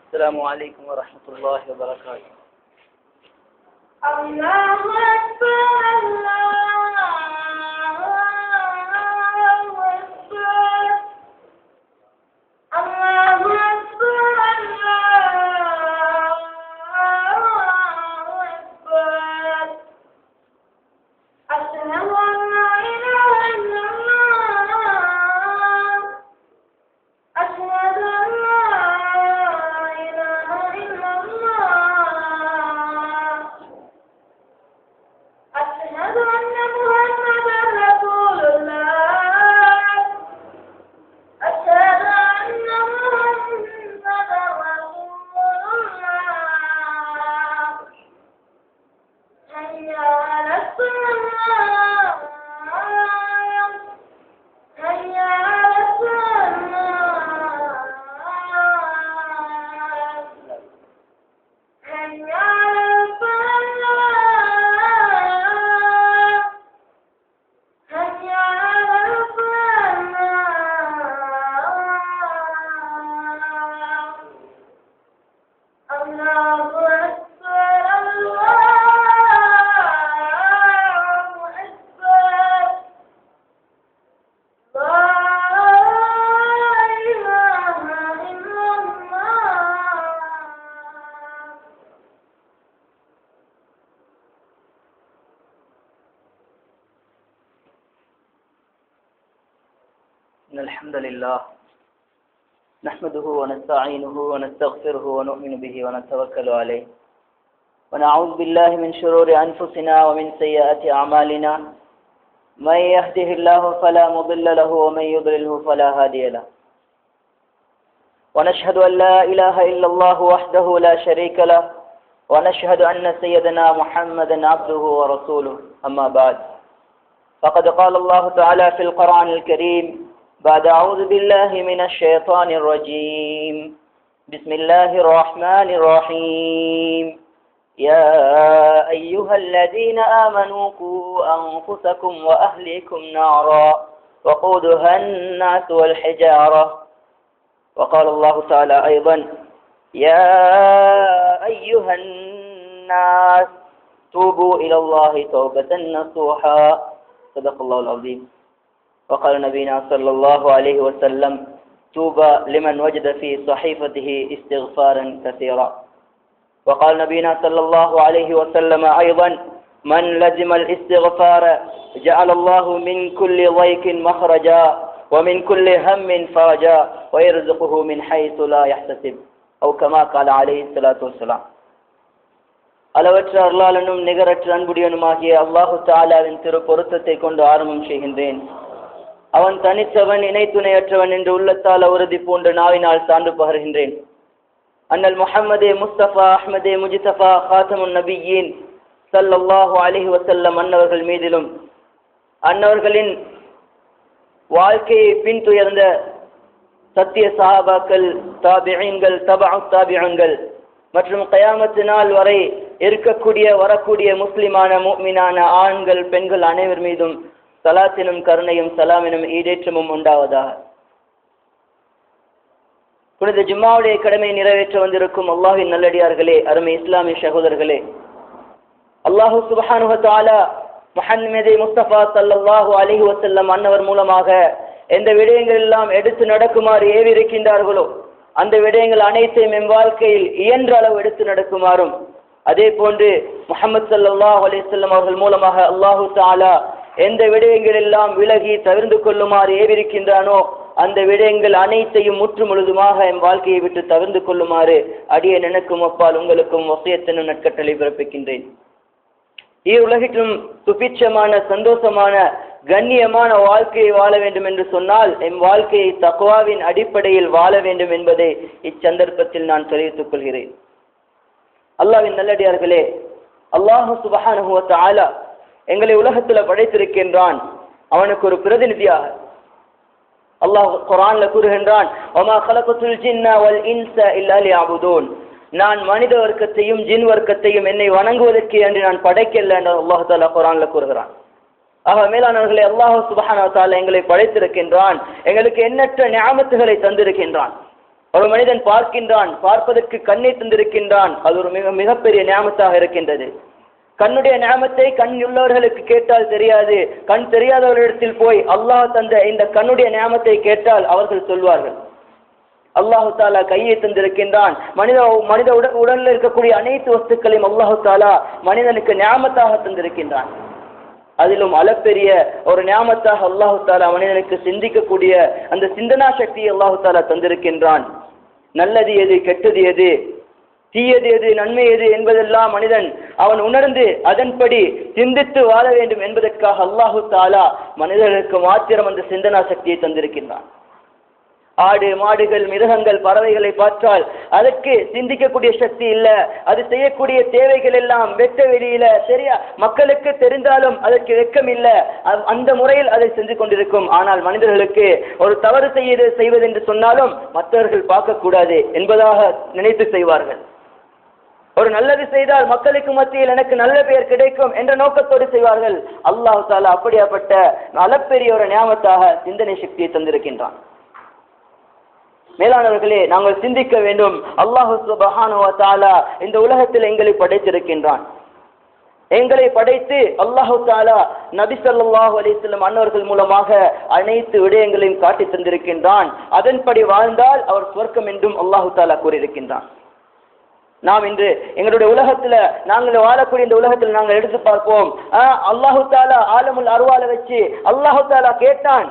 السلام عليكم ورحمة الله وبركاته. الله أكبر الله أكبر الله أكبر الله أكبر أشهد أن لا إله إلا الله أشهد أن لا إله إلا الله أشهد أن محمدا رسول الله أشهد أن محمدا رسول الله حي على الصلاة حي على الصلاة حي على الفلاح حي على الفلاح الله أكبر الله أكبر لا إله إلا الله. إن الحمد لله نحمده ونستعينه ونستغفره ونؤمن به ونتوكل عليه ونعوذ بالله من شرور أنفسنا ومن سيئات أعمالنا من يهده الله فلا مضل له ومن يضلله فلا هادي له ونشهد أن لا إله إلا الله وحده لا شريك له ونشهد أن سيدنا محمدا عبده ورسوله أما بعد فقد قال الله تعالى في القرآن الكريم بعد أعوذ بالله من الشيطان الرجيم بسم الله الرحمن الرحيم يا أيها الذين آمنوا قوا أنفسكم وأهليكم نارا وقودها الناس والحجارة وقال الله تعالى أيضا يا أيها الناس توبوا إلى الله توبة نصوحا صدق الله العظيم وقال نبينا صلى الله عليه وسلم توبى لمن وجد في صحيفته استغفارا كثيرا وقال نبينا صلى الله عليه وسلم أيضا من لزم الاستغفار جعل الله من كل ضيق مخرجا ومن كل هم فرجا ويرزقه من حيث لا يحتسب أو كما قال عليه الصلاة والسلام. அளவற்ற அருளாளனும் நிகரற்ற அன்புடையனுமாகிய அல்லாஹு தஆலாவின் திரு பொருத்தத்தை கொண்டு ஆரம்பம் செய்கின்றேன். அவன் தனித்தவன் இணை துணையற்றவன் என்று உள்ளத்தால் உறுதி பூண்டு நாவினால் சான்று பகர்கின்றேன். அண்ணல் முஹம்மதே முஸ்தபா அஹ்மதே முஜ்தபா காத்தமுன் நபியீன் ஸல்லல்லாஹு அலைஹி வஸல்லம் அன்னவர்கள் மீதிலும் அன்னவர்களின் வாழ்க்கையை பின்துயர்ந்த சத்திய சஹாபாக்கள் தாபிஈன்கள் தபஉ தாபிஈன்கள் மற்றும் கயாமத்து நாள் வரை இருக்கக்கூடிய வரக்கூடிய முஸ்லிமான முஃமினான ஆண்கள் பெண்கள் அனைவர் மீதும் சலாத்தினும் கருணையும் சலாமினும் ஈடேற்றமும் உண்டாவதாக. புனித ஜும்மாவுடைய கடமை நிறைவேற்ற வந்திருக்கும் அல்லாஹ்வின் நல்லடியார்களே, அருமை இஸ்லாமிய சகோதரர்களே, அல்லாஹு சுப்ஹானஹு வ தஆலா முஹம்மதே முஸ்தபா ஸல்லல்லாஹு அலைஹி வஸல்லம் அன்னவர் மூலமாக எந்த விடயங்கள் எல்லாம் எடுத்து நடக்குமாறு ஏவி இருக்கின்றார்களோ அந்த விடயங்கள் அனைத்தையும் எம் வாழ்க்கையில் இயன்ற அளவு எடுத்து நடக்குமாறும், அதே போன்று முஹம்மது ஸல்லல்லாஹு அலைஹி வஸல்லம் அவர்கள் மூலமாக அல்லாஹு தஆலா எந்த விடயங்கள் எல்லாம் விலகி தவிர்ந்து கொள்ளுமாறு ஏவிருக்கின்றானோ அந்த விடயங்கள் அனைத்தையும் முற்று முழுதுமாக என் வாழ்க்கையை விட்டு தவிர்ந்து கொள்ளுமாறு அடியே எனக்கும் அப்பால் உங்களுக்கும் வசியத்தினும் நற்கட்டளை பிறப்பிக்கின்றேன். உலகிலும் சுபிட்சமான சந்தோஷமான கண்ணியமான வாழ்க்கையை வாழ வேண்டும் என்று சொன்னால் என் வாழ்க்கையை தக்வாவின் அடிப்படையில் வாழ வேண்டும் என்பதை இச்சந்தர்ப்பத்தில் நான் தெரிவித்துக் கொள்கிறேன். அல்லாஹ்வின் நல்லடியார்களே, அல்லாஹ் சுப்ஹானஹு வ தஆலா எங்களை உலகத்துல படைத்திருக்கின்றான். அவனுக்கு ஒரு பிரதிநிதியாக அல்லாஹ் குர்ஆன்ல கூறுகின்றான், வமா கலகத்துல் ஜின்ன வல் இன்ஸ இல்லா லியஅபுதூன், நான் மனித வர்க்கத்தையும் ஜின் வர்க்கத்தையும் என்னை வணங்குவதற்கு என்று நான் படைக்கல என்று அல்லாஹ் தஆலா குர்ஆன்ல கூறுகிறான். ஆக மேலானவர்களே, அல்லாஹ் சுப்ஹானஹு வ தஆலா எங்களை படைத்திருக்கின்றான், எங்களுக்கு எண்ணற்ற நிஅமத்துகளை தந்திருக்கின்றான். ஒரு மனிதன் பார்க்கின்றான், பார்ப்பதற்கு கண்ணை தந்திருக்கின்றான், அது ஒரு மிகப்பெரிய நியாமத்தாக இருக்கின்றது. கண்ணுடைய நியாமத்தை கண் உள்ளவர்களுக்கு கேட்டால் தெரியாது. கண் தெரியாதவர்களிடத்தில் போய் அல்லாஹ் தந்த இந்த கண்ணுடைய நியாமத்தை கேட்டால் அவர்கள் சொல்வார்கள். அல்லாஹு தாலா கையை தந்திருக்கின்றான். மனித உடலில் இருக்கக்கூடிய அனைத்து வஸ்துக்களையும் அல்லாஹு தாலா மனிதனுக்கு நியாமத்தாக தந்திருக்கின்றான். அதிலும் அளப்பெரிய ஒரு நியாமத்தாக அல்லாஹு தாலா மனிதனுக்கு சிந்திக்கக்கூடிய அந்த சிந்தனா சக்தியை அல்லாஹு தாலா தந்திருக்கின்றான். நல்லது எது, கெட்டது எது, தீயது எது, நன்மை எது என்பதெல்லாம் மனிதன் அவன் உணர்ந்து அதன்படி சிந்தித்து வாழ வேண்டும் என்பதற்காக அல்லாஹு தாலா மனிதர்களுக்கு மாத்திரம் அந்த சிந்தனா சக்தியை தந்திருக்கின்றான். ஆடு மாடுகள் மிருகங்கள் பறவைகளை பார்த்தால் அதற்கு சிந்திக்கக்கூடிய சக்தி இல்லை. அது செய்யக்கூடிய தேவைகள் எல்லாம் வெட்ட வெளியில சரியா மக்களுக்கு தெரிந்தாலும் அதற்கு வெக்கம் இல்லை. அந்த முறையில் அதை செஞ்சு கொண்டிருக்கும். ஆனால் மனிதர்களுக்கு ஒரு தவறு செய்வது என்று சொன்னாலும் மற்றவர்கள் பார்க்கக்கூடாது என்பதாக நினைத்து செய்வார்கள். ஒரு நல்லது செய்தால் மக்களுக்கு மத்தியில் எனக்கு நல்ல பெயர் கிடைக்கும் என்ற நோக்கத்தோடு செய்வார்கள். அல்லாஹ் தாலா அப்படியாப்பட்ட அளப்பெரிய ஒரு நியாமத்தாக சிந்தனை சக்தியை தந்திருக்கின்றான். மேலானவர்களே, நாங்கள் சிந்திக்க வேண்டும். அல்லாஹ் சுப்ஹானஹு வ தஆலா இந்த உலகத்தில் எங்களை படைத்திருக்கின்றான். எங்களை படைத்து அல்லாஹ் தஆலா நபி ஸல்லல்லாஹு அலைஹி வஸல்லம் அன்னவர்கள் மூலமாக அனைத்து விடயங்களையும் காட்டி தந்திருக்கின்றான். அதன்படி வாழ்ந்தால் அவர் சொர்க்கம் என்றும் அல்லாஹ் தஆலா கூறியிருக்கின்றான். நாம் இன்று எங்களுடைய உலகத்துல நாங்கள் வாழக்கூடிய இந்த உலகத்தில் நாங்கள் எடுத்து பார்ப்போம். அல்லாஹ் தஆலா ஆலமுல் அர்வால வச்சு அல்லாஹ் தஆலா கேட்டான்,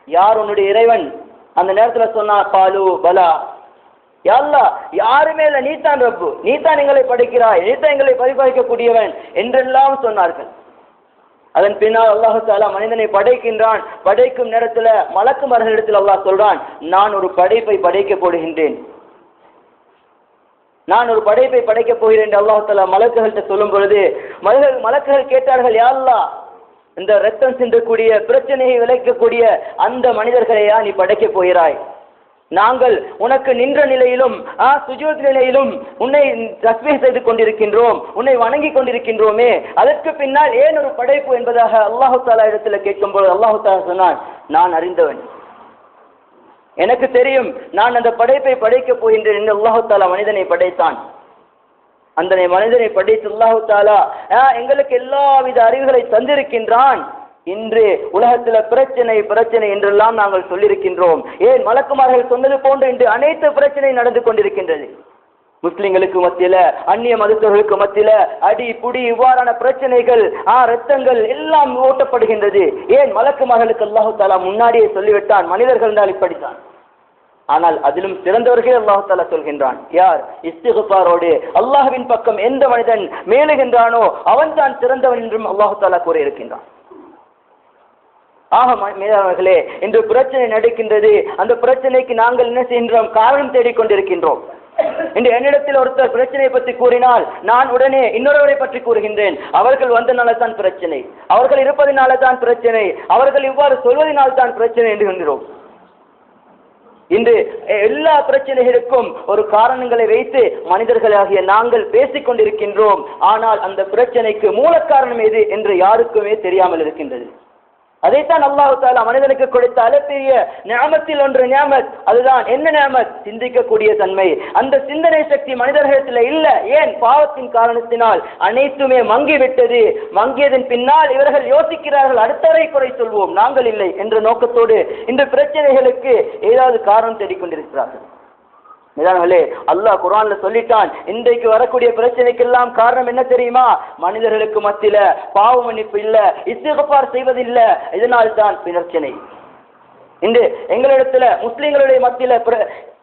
யார் உன்னுடைய இறைவன்? அந்த நேரத்துல சொன்னா பாலு பலா, யா அல்லாஹ் யாருமே இல்ல, நீதான் ரப்பு, நீதான் எங்களை படைக்கிறாய், நீதான் எங்களை பரிபாலிக்கக்கூடியவன் என்றெல்லாம் சொன்னார்கள். அதன் பின்னால் அல்லாஹ் தஆலா மனிதனை படைக்கின்றான். படைக்கும் நேரத்துல மலக்குமார்களிடத்தில் அல்லாஹ் சொல்றான், நான் ஒரு படைப்பை படைக்க போடுகின்றேன், நான் ஒரு படைப்பை படைக்க போகிறேன் என்று அல்லாஹ் தஆலா மலக்குகள்கிட்ட சொல்லும் பொழுது மலக்குகள் கேட்டார்கள், யா அல்லாஹ் இந்த ரத்தம் சிந்தக்கூடிய பிரச்சனையை விளைக்கக்கூடிய அந்த மனிதர்களையா நீ படைக்க போகிறாய்? நாங்கள் உனக்கு நின்ற நிலையிலும் சுஜூத் நிலையிலும் உன்னை தஸ்பீஹ் செய்து கொண்டிருக்கின்றோம், உன்னை வணங்கி கொண்டிருக்கின்றோமே, அதற்கு பின்னால் ஏன் ஒரு படைப்பு என்பதாக அல்லாஹ் தஆலா இடத்துல கேட்கும்போது அல்லாஹ் தஆலா சொன்னான், நான் அறிந்தவன், எனக்கு தெரியும், நான் அந்த படைப்பை படைக்க போகின்றேன் என்று அல்லாஹ் தஆலா மனிதனை படைத்தான். அந்த மனிதனை படைத்து அல்லாஹ் தஆலா எங்களுக்கு எல்லாவித அறிவுகளை தந்திருக்கின்றான். இன்று உலகத்துல பிரச்சனை என்றெல்லாம் நாங்கள் சொல்லியிருக்கின்றோம். ஏன் மலக்குமார்கள் சொன்னது போன்று இன்று அனைத்து பிரச்சனை நடந்து கொண்டிருக்கின்றது. முஸ்லிம்களுக்கு மத்தியில, அந்நிய மதத்தவர்களுக்கு மத்தியில அடி புடி இவ்வாறான பிரச்சனைகள், ரத்தங்கள் எல்லாம் ஓட்டப்படுகின்றது. ஏன் மலக்குமார்களுக்கு அல்லாஹ் தஆலா முன்னாடியே சொல்லிவிட்டான், மனிதர்கள் என்றால் இப்படித்தான். ஆனால் அதிலும் சிறந்தவர்களே அல்லாஹ் தஆலா சொல்கின்றான், யார் இஸ்திக்ஃபாரோடு அல்லாஹ்வின் பக்கம் எந்த மனிதன் மேலுகின்றானோ அவன் தான் சிறந்தவன் என்றும் அல்லாஹ் தஆலா கூறியிருக்கின்றான். ஆக மேலானவர்களே, இன்று பிரச்சனை நடக்கின்றது. அந்த பிரச்சனைக்கு நாங்கள் என்ன செய்கின்றோம்? காரணம் தேடிக்கொண்டிருக்கின்றோம். இன்று என்னிடத்தில் ஒருத்தர் பிரச்சனையை பற்றி கூறினால் நான் உடனே இன்னொருவரை பற்றி கூறுகின்றேன். அவர்கள் வந்தனால தான் பிரச்சனை, அவர்கள் இருப்பதனால தான் பிரச்சனை, அவர்கள் இவ்வாறு சொல்வதனால் தான் பிரச்சனை என்று என்கிறோம். இன்று எல்லா பிரச்சனைகளுக்கும் ஒரு காரணங்களை வைத்து மனிதர்களாகிய நாங்கள் பேசிக் கொண்டிருக்கின்றோம். ஆனால் அந்த பிரச்சனைக்கு மூல காரணம் எது என்று யாருக்குமே தெரியாமல் இருக்கின்றது. அதைத்தான் அல்லாஹ் தஆலா மனிதனுக்கு கொடுத்த அளப்பெரிய நிஅமத்தில் ஒன்று நிஅமத். அதுதான் என்ன நிஅமத்? சிந்திக்கக்கூடிய தன்மை. அந்த சிந்தனை சக்தி மனிதர்களிடத்தில் இல்ல. ஏன்? பாவத்தின் காரணத்தினால் அனைத்துமே மங்கிவிட்டது. மங்கியதன் பின்னால் இவர்கள் யோசிக்கிறார்கள், அடுத்தவரை குறை சொல்வோம், நாங்கள் இல்லை என்ற நோக்கத்தோடு இந்த பிரச்சனைகளுக்கு ஏதாவது காரணம் தேடிக்கொண்டிருக்கிறார்கள். மேலானவர்களே, அல்லாஹ் குர்ஆன்ல சொல்லிட்டான், இன்றைக்கு வரக்கூடிய பிரச்சனைக்கெல்லாம் காரணம் என்ன தெரியுமா? மனிதர்களுக்கு மத்தியில பாவ மன்னிப்பு இல்ல, இஸ்திக்ஃபார் செய்வதில்ல, இதனால் தான் பிரச்சனை. இன்று எங்களிடத்துல முஸ்லிம்களுடைய மத்தியில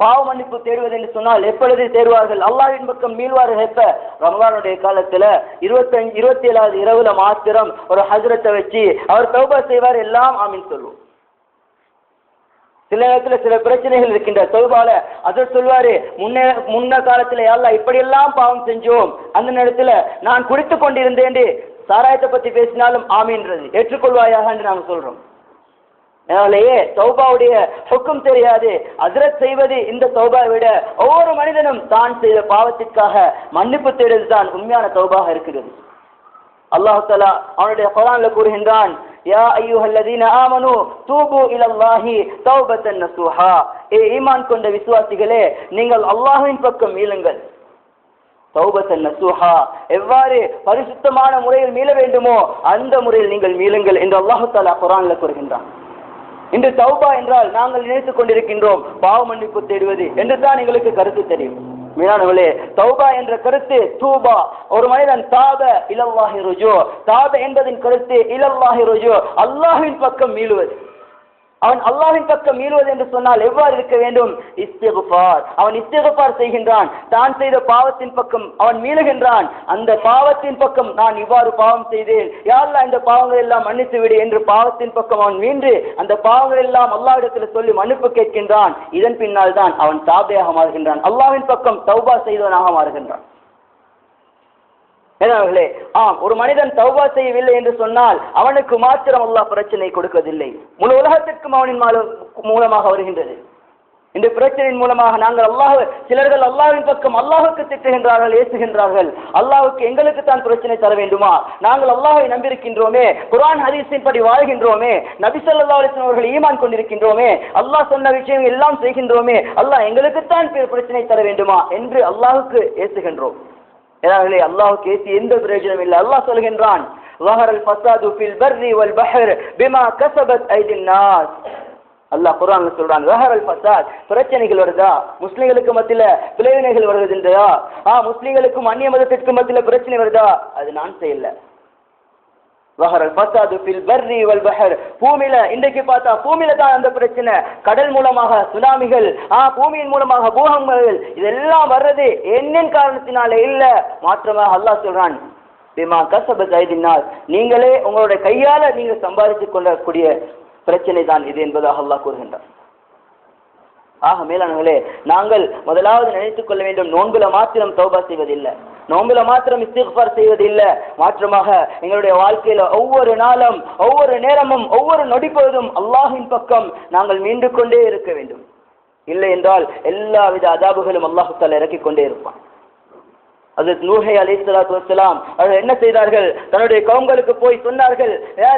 பாவ மன்னிப்பு தேடுவது என்று சொன்னால் எப்பொழுது தேடுவார்கள்? அல்லாஹ்வின் பக்கம் மீள்வார்கள். எப்ப? ரமலானுடைய காலத்துல 27வது இரவுல மாத்திரம் ஒரு ஹஜ்ரத்தை வச்சு அவர் தௌபா செய்வார், எல்லாம் ஆமீன் சொல்லுவோம். சில நேரத்துல சில பிரச்சனைகள் இருக்கின்ற தௌபால அதர் சொல்வாரு, முன்ன காலத்துல அல்லாஹ் இப்படியெல்லாம் பாவம் செஞ்சோம், அந்த நேரத்துல நான் குடித்து கொண்டிருந்தேன், சாராயத்தை பத்தி பேசினாலும் ஆமீன்றது ஏற்றுக்கொள்வாயாக என்று நாங்கள் சொல்றோம். அதனாலேயே தௌபாவுடைய ஹுக்கும் தெரியாது. ஹஜ்ரத் செய்வது இந்த தௌபா விட ஒவ்வொரு மனிதனும் தான் செய்த பாவத்திற்காக மன்னிப்பு தேடுவது தான் உண்மையான தௌபாக இருக்கிறது. அல்லாஹ் தஆலா அவனுடைய குர்ஆன்ல கூறுகின்றான், யா அய்யுஹல்லதீன ஆமனூ தூபு இலல்லாஹி தௌபத்தன் நஸூஹா. ஈமான் கொண்ட விசுவாசிகளே, நீங்கள் அல்லாஹ்வின் பக்கம் மீளுங்கள். தௌபத்தன் நஸூஹா, எவ்வாறு பரிசுத்தமான முறையில் மீள வேண்டுமோ அந்த முறையில் நீங்கள் மீளுங்கள் என்று அல்லாஹ் தஆலா குர்ஆன்ல கூறுகின்றான். இன்று தௌபா என்றால் நாங்கள் நினைத்துக் கொண்டிருக்கின்றோம் பாவ மன்னிப்பு தேடுவது என்று தான் எங்களுக்கு கருத்து தெரியும். மீனானவர்களே, தௌபா என்ற கருத்து தூபா, ஒரு மனிதன் தாப இலல்லாஹி ருஜூ, தாப என்பதின் கருத்து இலல்லாஹி ருஜூ, அல்லாஹ்வின் பக்கம் மீளுவது. அவன் அல்லாஹ்வின் பக்கம் மீளுவது என்று சொன்னால் எவ்வாறு இருக்க வேண்டும்? இஸ்திக்ஃபார். அவன் இஸ்திக்ஃபார் செய்கின்றான், தான் செய்த பாவத்தின் பக்கம் அவன் மீளுகின்றான். அந்த பாவத்தின் பக்கம் நான் இவ்வாறு பாவம் செய்தேன், யா அல்லாஹ் இந்த பாவங்கள் எல்லாம் மன்னித்து விடு என்று பாவத்தின் பக்கம் அவன் மீண்டு அந்த பாவங்கள் எல்லாம் அல்லாஹ்விடத்தில் சொல்லி மன்னிப்பு கேட்கின்றான். இதன் பின்னால் தான் அவன் தாபையாக மாறுகின்றான், அல்லாஹ்வின் பக்கம் தௌபா செய்தவனாக மாறுகின்றான். ஒரு மனிதன் தௌபா செய்யவில்லை என்று சொன்னால் அவனுக்கு மாத்திரம் அல்லாஹ் பிரச்சனை கொடுக்கவில்லை, முழு உலகத்திற்கும் அவனின் மூலமாக வருகின்றது. இந்த பிரச்சனையின் மூலமாக நாங்கள் சிலர்கள் அல்லாஹ்வின் பக்கம் அல்லாஹ்வுக்கு திட்டுகின்றார்கள், ஏசுகின்றார்கள். அல்லாஹ்வுக்கு எங்களுக்கு தான் பிரச்சனை தர வேண்டுமா? நாங்கள் அல்லாஹ்வை நம்பியிருக்கின்றோமே, குர்ஆன் ஹதீஸின் படி வாழ்கின்றோமே, நபி ஸல்லல்லாஹு அலைஹி வஸல்லம் அவர்கள் ஈமான் கொண்டிருக்கின்றோமே, அல்லாஹ் சொன்ன விஷயம் எல்லாம் செய்கின்றோமே, அல்லாஹ் எங்களுக்கு தான் பிரச்சனை தர வேண்டுமா என்று அல்லாஹ்வுக்கு ஏசுகின்றோம். அல்லாஹ்வுக்கு ஏசி எந்த பிரயோஜனம் இல்லை. அல்லாஹ் சொல்கின்றான், ظهر الفساد في البر والبحر بما كسبت ايدي الناس. அல்லாஹ் குர்ஆன்ல சொல்றான், ظهر الفساد, பிரச்சனைகள் வருதா? முஸ்லிம்களுக்கு மத்தியில பிளவினைகள் வருகின்றதா? முஸ்லிம்களுக்கும் அந்நிய மதத்திற்கும் மத்தியில பிரச்சனை வருதா? அது நான் செய்யல. ظهر الفساد في البر والبحر, பூமியில இன்றைக்கு பார்த்தா பூமியில தான் அந்த பிரச்சனை. கடல் மூலமாக சுனாமிகள், பூமியின் மூலமாக பூகம்பங்கள், இதெல்லாம் வர்றது என்னின் காரணத்தினால இல்ல, மாற்றமாக அல்லாஹ் சொல்றான், பிமா கஸபத் ஐதின் நாஸ், நீங்களே உங்களுடைய கையால நீங்க சம்பாதித்துக் கொள்ளக்கூடிய பிரச்சனை தான் இது என்பதாக அல்லாஹ் கூறுகின்றார். மேலானவர்களே, நாங்கள் முதலாவது நினைத்துக் கொள்ள வேண்டும், நோன்புல மாத்திரம் தௌபா செய்வதில்லை, நோன்புல மாத்திரம் இஸ்திக்ஃபார் செய்வதில்லை, மாற்றமாக எங்களுடைய வாழ்க்கையில ஒவ்வொரு நாளும் ஒவ்வொரு நேரமும் ஒவ்வொரு நொடிப்பொழுதும் அல்லாஹ்வின் பக்கம் நாங்கள் மீண்டு கொண்டே இருக்க வேண்டும். இல்லை என்றால் எல்லாவித அதாபுகளும் அல்லாஹ் தஆலா இறக்கிக் கொண்டே இருப்பான். ஹஜ்ரத் நூஹ் அலைஹிஸ்ஸலாத்து வஸ்ஸலாம் அவர்கள் என்ன செய்தார்கள்? தன்னுடைய கவும்களுக்கு போய் சொன்னார்கள்,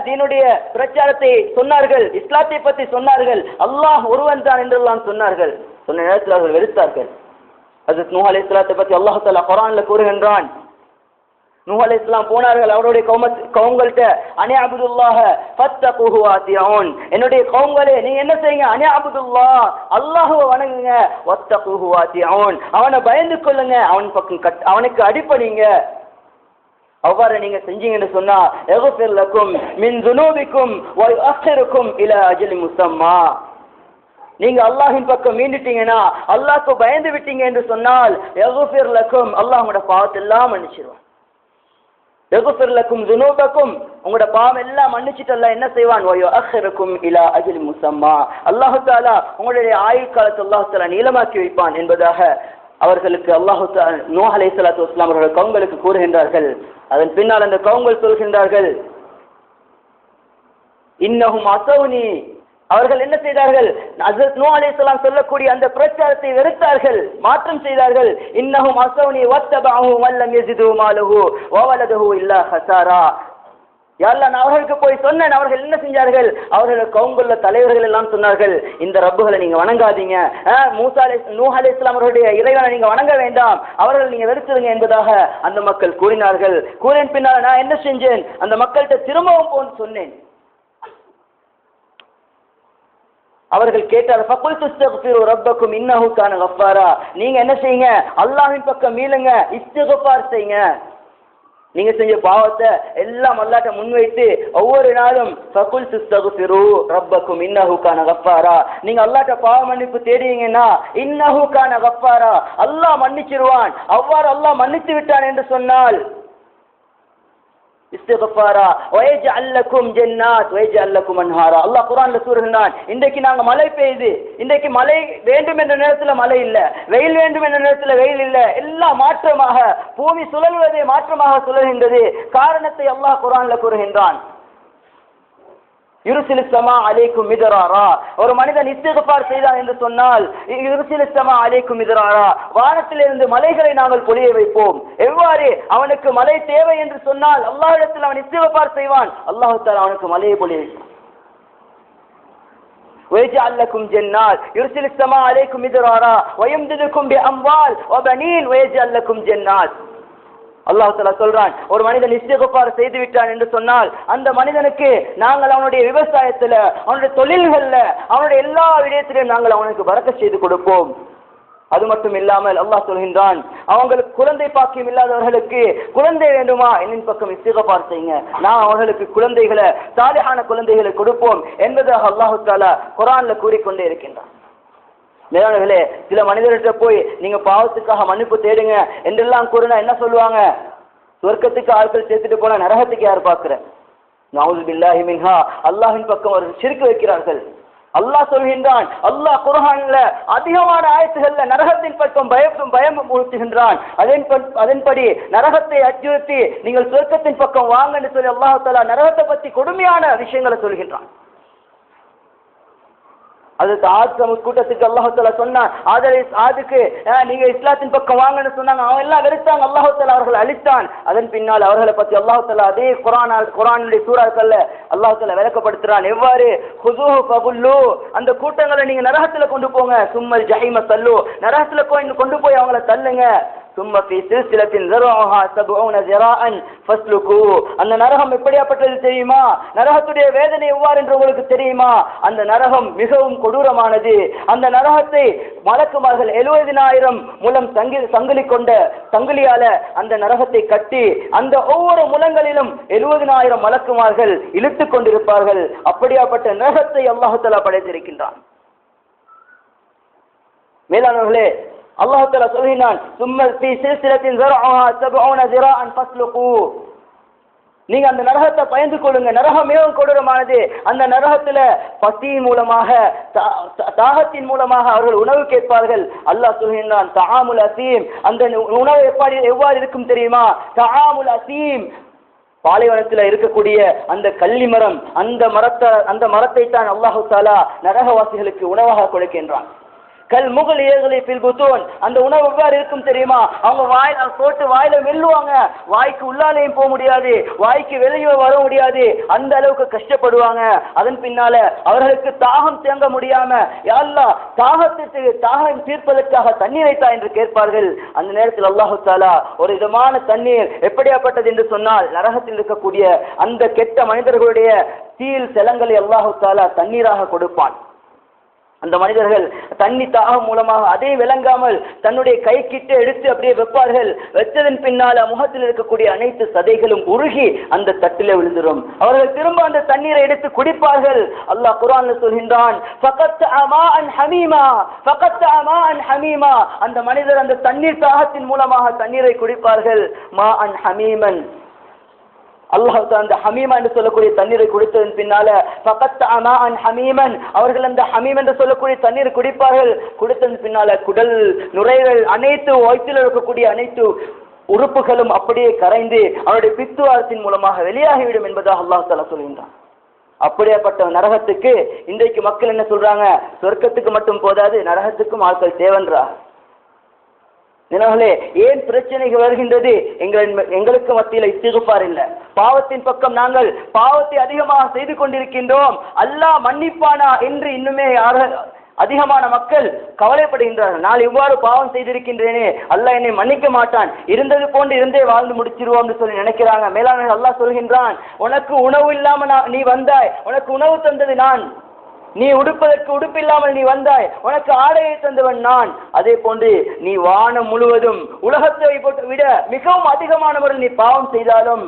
தீனுடைய பிரச்சாரத்தை சொன்னார்கள், இஸ்லாத்தை பற்றி சொன்னார்கள், அல்லாஹ் ஒருவன் தான் என்றெல்லாம் சொன்னார்கள். சொன்ன நேரத்தில் அவர்கள் வெறுத்தார்கள். ஹஜ்ரத் நூஹ் அலைஹிஸ்ஸலாத்தை பற்றி அல்லாஹ் தஆலா குர்ஆன்ல கூறுகின்றான், நூஹ் அலைஹிஸ்ஸலாம் போனார்கள் அவருடைய கவும்கள்ட்ட, அனி அபுதுல்லாஹ ஃபத்தகுஹு வாத்தியூன், என்னுடைய கவும்களே நீங்க என்ன செய்யுங்க, அனி அபுதுல்லாஹ், அல்லாஹ்வை வணங்குங்க, வத்தகுஹு வாத்தியூன், அவனை பயந்து கொள்ளுங்க, அவனுக்கு அடிபணிங்க. அவ்வாறு நீங்க செஞ்சீங்கன்னு சொன்னா யக்ஃபிர் லக்கும் மின் துனூபிக்கும் வ யுஅக்கிருக்கும் இலா அஜலி முஸம்மா, நீங்க அல்லாஹ்வின் பக்கம் மீண்டுட்டீங்கன்னா, அல்லாஹ்க்கு பயந்து விட்டீங்க என்று சொன்னால் யக்ஃபிர் லக்கும், அல்லாஹ் உங்களோட பாவத்தை எல்லாம் மன்னிச்சிடுவான். யக்ஃபிர் லக்கும் துனூபக்கும், உங்களோட பாவம் எல்லாம் மன்னிச்சிட்டு அல்லாஹ் என்ன செய்வான், வ யுஅக்கிருக்கும் இலா அஜலி முஸம்மா, அல்லாஹ் தஆலா உங்களுடைய ஆயுள் காலத்தை அல்லாஹ் தஆலா நீளமாக்கி வைப்பான் என்பதாக அவர்களுக்கு அல்லாஹ் தஆலா நூஹ் அலைஹிஸ்ஸலாத்து வஸ்ஸலாம் அவர்கள் கவும்களுக்கு கூறுகின்றார்கள். அதன் பின்னால் அந்த கவும்கள் சொல்கின்றார்கள், இன்னஹும் அஸௌனி, அவர்கள் என்ன செய்தார்கள், ஹஜ்ரத் நூஹ் அலைஹிஸ்ஸலாம் சொல்லக்கூடிய அந்த பிரச்சாரத்தை வெறுத்தார்கள், மாற்றம் செய்தார்கள். இன்னஹும் அஸௌனி வத்தபஉ வல்லம் யஸிது மாலஹு வ வலதுஹு இல்லா ஹஸாரா, யா அல்லாஹ் நான் அவர்களுக்கு போய் சொன்னேன், அவர்கள் என்ன செஞ்சார்கள், அவர்கள் கவும்குள்ள தலைவர்கள் எல்லாம் சொன்னார்கள், இந்த ரப்புகளை நீங்க வணங்காதீங்க, நூஹ் அலைஹிஸ்ஸலாம் அவருடைய இறைவனை நீங்க வணங்க வேண்டாம், அவர்கள் நீங்க வெறுத்துருங்க என்பதாக அந்த மக்கள் கூறினார்கள். கூறின பின்னால் நான் என்ன செஞ்சேன், அந்த மக்கள்கிட்ட திரும்பவும் போன்னு சொன்னேன். அவர்கள் கேட்டார், ஃபகுல்து இஸ்தக்ஃபிரு ரப்பக்கும் இன்னஹு கான கஃபாரா, நீங்க என்ன செய்யுங்க, அல்லாஹ்வின் பக்கம் மீளுங்க, இஸ்திக்ஃபார் செய்யுங்க. நீங்க செஞ்ச பாவத்தை எல்லாம் அல்லாஹ்ட்ட முன்வைத்து ஒவ்வொரு நாளும் ஃபகுல்து இஸ்தக்ஃபிரு ரப்பக்கும் இன்னஹு கான கஃபாரா, நீங்க அல்லாஹ்ட்ட பாவ மன்னிப்பு தேடுவீங்கன்னா இன்னஹு கான கஃபாரா, அல்லாஹ் மன்னிச்சிடுவான். அவ்வாறு அல்லாஹ் மன்னித்து விட்டான் என்று சொன்னால் இஸ்திக்ஃபாரா வயஜஅல் லக்கும் ஜன்னாத் வயஜஅல் லக்கும் அன்ஹாரா, அல்லாஹ் குர்ஆன்ல கூறுகிறான், இன்றைக்கு நாங்க மழை பெய்யுது, இன்றைக்கு மழை வேண்டும் என்ற நேரத்தில் மழை இல்ல, வெயில் வேண்டும் என்ற நேரத்தில் வெயில் இல்ல, எல்லாம் மாற்றமாக பூமி சுழல்வதே மாற்றமாக சுழல்கின்றது. காரணத்தை அல்லாஹ் குர்ஆன்ல கூறுகின்றான். யுர்சிலு ஸமா அலைக்கும் மிதராரா. ஒரு மனிதன் இஸ்திக்ஃபார் செய்தான் என்று சொன்னால் யுர்சிலு ஸமா அலைக்கும் மிதராரா, வானத்திலிருந்து மலைகளை நாங்கள் பொழிய வைப்போம். எவ்வாறு? அவனுக்கு மழை தேவை என்று சொன்னால் அல்லாஹ்விடத்தில் அவன் இஸ்திக்ஃபார் செய்வான், அல்லாஹ் தஆலா அவனுக்கு மழையை பொழிய வைப்பான். ويجعل لكم جنات يرسل السماء عليكم مدرارا ويمددكم بأموال وبنين ويجعل لكم جنات. அல்லாஹ் தஆலா சொல்றான், ஒரு மனிதன் இஸ்திக்ஃபார் செய்து விட்டான் என்று சொன்னால் அந்த மனிதனுக்கு நாங்கள் அவனுடைய விவசாயத்துல, அவனுடைய தொழில்கள்ல, அவனுடைய எல்லா விடயத்திலும் நாங்கள் அவனுக்கு பரக்கத் செய்து கொடுப்போம். அது மட்டும் இல்லாமல் அல்லாஹ் சொல்கின்றான், அவங்களுக்கு குழந்தை பாக்கியம் இல்லாதவர்களுக்கு குழந்தை வேண்டுமா, என்னின் பக்கம் இஸ்திக்ஃபார் செய்யுங்க, நான் அவர்களுக்கு குழந்தைகளை, சாலிஹான குழந்தைகளை கொடுப்போம் என்பதாக அல்லாஹ் தஆலா குர்ஆன்ல கூறிக்கொண்டே இருக்கின்றான். மேலானவர்களே, சில மனிதர்கிட்ட போய் நீங்க பாவத்துக்காக மன்னிப்பு தேடுங்க என்றெல்லாம் கூறினா என்ன சொல்லுவாங்க? சொர்க்கத்துக்கு ஆட்கள் சேர்த்துட்டு போனா நரகத்துக்கு யார் பார்க்கிற? நஊது பில்லாஹி மின்ஹா. அல்லாஹ்வின் பக்கம் ஒரு ஷிர்க் வைக்கிறார்கள். அல்லாஹ் சொல்கின்றான், அல்லாஹ் குர்ஆன்ல அதிகமான ஆயத்துகள்ல நரகத்தின் பக்கம் பயம் ஊட்டுகின்றான். அதன்படி நரகத்தை அச்சுறுத்தி நீங்கள் சொர்க்கத்தின் பக்கம் வாங்க என்று சொல்லி அல்லாஹ் தஆலா நரகத்தை பற்றி கொடுமையான விஷயங்களை சொல்கின்றான். அதுக்கு கூட்டத்துக்கு அல்லாஹ் தஆலா சொன்னான், ஆதுக்கு நீங்க இஸ்லாத்தின் பக்கம் வாங்கன்னு சொன்னாங்க, அவங்க எல்லாம் வெறுத்தாங்க, அல்லாஹ் தஆலா அவர்கள் அழித்தான். அதன் பின்னால் அவர்களை பற்றி அல்லாஹ் தஆலா அதே குர்ஆனுடைய சூறாக்கள்ல அல்லாஹ் தஆலா விளக்கப்படுத்துறான். எவ்வாறு? ஹுஸூஹு ஃபகுல்லு, அந்த கூட்டங்களை நீங்க நரகத்துல கொண்டு போங்க, சும்மல் ஜஹீம தல்லு, நரகத்துல கொண்டு போய் அவங்கள தள்ளுங்க. சும்ம ஃபீ சில்சிலத்தின் ஸரஉஹா 70 ஸிராஅன் ஃபஸ்லுகு. அந்த நரகம் எப்படியாப்பட்டது தெரியுமா? நரகத்துடைய வேதனை எவ்வாறு என்று உங்களுக்கு தெரியுமா? அந்த நரகம் மிகவும் கொடூரமானது. அந்த நரகத்தை மலக்குமார்கள் 70,000 முலம் சங்கிலி கொண்ட சங்கிலியால அந்த நரகத்தை கட்டி அந்த ஒவ்வொரு முலங்களிலும் 70,000 மலக்குமார்கள் இழுத்துக் கொண்டிருப்பார்கள். அப்படியாப்பட்ட நரகத்தை அல்லாஹ் தஆலா படைத்திருக்கின்றான். மேலானவர்களே, அல்லாஹ் தஆலா சொல்கிறான், சும்ம ஃபீ சில்சிலத்தின் ஸரஉஹா 70 ஸிராஅன் ஃபஸ்லுகு. நீங்க அந்த நரகத்தை பயந்து கொள்ளுங்க, நரகம் மிகவும் கொடூரமானது. அந்த நரகத்துல பசியின் மூலமாக, தாகத்தின் மூலமாக அவர்கள் உணவு கேட்பார்கள். அல்லாஹ் சொல்கின்றான், தஆமுல் அஸீம், அந்த உணவு எவ்வாறு இருக்கும் தெரியுமா? தஆமுல் அஸீம், பாலைவனத்தில் இருக்கக்கூடிய அந்த கள்ளி மரம், அந்த மரத்தை தான் அல்லாஹ் தஆலா நரகவாசிகளுக்கு உணவாக கொடுக்கின்றான். கல் முகல் ஏகலை ஃபில் புத்தூன், அந்த உணவு எவ்வாறு இருக்கும் தெரியுமா? அவங்க வாயில போட்டு வாயில மெல்லுவாங்க, வாய்க்கு உள்ளாலேயும் போக முடியாது, வாய்க்கு வெளியே வர முடியாது, அந்த அளவுக்கு கஷ்டப்படுவாங்க. அதன் பின்னால அவர்களுக்கு தாகம் தேங்க முடியாம, யா அல்லாஹ் தாகம் தீர்ப்பதற்காக தண்ணீரை தா என்று கேட்பார்கள். அந்த நேரத்தில் அல்லாஹ் தஆலா ஒரு விதமான தண்ணீர் எப்படியாப்பட்டது என்று சொன்னால், நரகத்தில் இருக்கக்கூடிய அந்த கெட்ட மனிதர்களுடைய தீல் செலங்களை அல்லாஹ் தஆலா தண்ணீராக கொடுப்பான். அந்த மனிதர்கள் தண்ணி தாகம் மூலமாக அதை விளங்காமல் தன்னுடைய கை கிட்ட எடுத்து அப்படியே வைப்பார்கள். வச்சதன் பின்னால முகத்தில் இருக்கக்கூடிய அனைத்து சதைகளும் உருகி அந்த தட்டில விழுந்துடும். அவர்கள் திரும்ப அந்த தண்ணீரை எடுத்து குடிப்பார்கள். அல்லாஹ் குர்ஆன்ல சொல்கின்றான், அந்த மனிதர் அந்த தண்ணீர் தாகத்தின் மூலமாக தண்ணீரை குடிப்பார்கள். மா அன் ஹமீமன், அல்லாஹ் அந்த ஹமீமா என்று சொல்லக்கூடிய தண்ணீரை குடித்ததன் பின்னால அவர்கள் அந்த ஹமீம் என்று சொல்லக்கூடிய தண்ணீர் குடிப்பார்கள். குடித்ததன் பின்னால குடல், நுரைகள், அனைத்து வயிற்றில் இருக்கக்கூடிய அனைத்து உறுப்புகளும் அப்படியே கரைந்து அவருடைய பித்துவாரத்தின் மூலமாக வெளியாகிவிடும் என்பதாக அல்லாஹ் தஆலா சொல்கின்றான். அப்படியாப்பட்ட நரகத்துக்கு இன்றைக்கு மக்கள் என்ன சொல்றாங்க? சொர்க்கத்துக்கு மட்டும் போதாது, நரகத்துக்கும் ஆட்கள் தேவன்றா. ஏன் பிரச்சனைகள் வருகின்றது? எங்களுக்கு மத்தியில் இஸ்திக்ஃபார் இல்லை. பாவத்தின் பக்கம் நாங்கள் பாவத்தை அதிகமாக செய்து கொண்டிருக்கின்றோம். அல்லாஹ் மன்னிப்பானா என்று இன்னுமே அதிகமான மக்கள் கவலைப்படுகின்றார்கள். நான் இவ்வாறு பாவம் செய்திருக்கின்றேனே, அல்லாஹ் என்னை மன்னிக்க மாட்டான், இருந்தது போன்று இருந்தே வாழ்ந்து முடிச்சிருவோம் என்று சொல்லி நினைக்கிறாங்க. மேலான அல்லாஹ் சொல்கின்றான், உனக்கு உணவு இல்லாம நீ வந்தாய், உனக்கு உணவு தந்தது நான். நீ உடுப்பதற்கு உடுப்பில்லாமல் நீ வந்தாய், உனக்கு ஆடையை தந்தவன் நான். அதே போன்று நீ வானம் முழுவதும் உலகத்தை விட மிகவும் அதிகமான முறையில் நீ பாவம் செய்தாலும்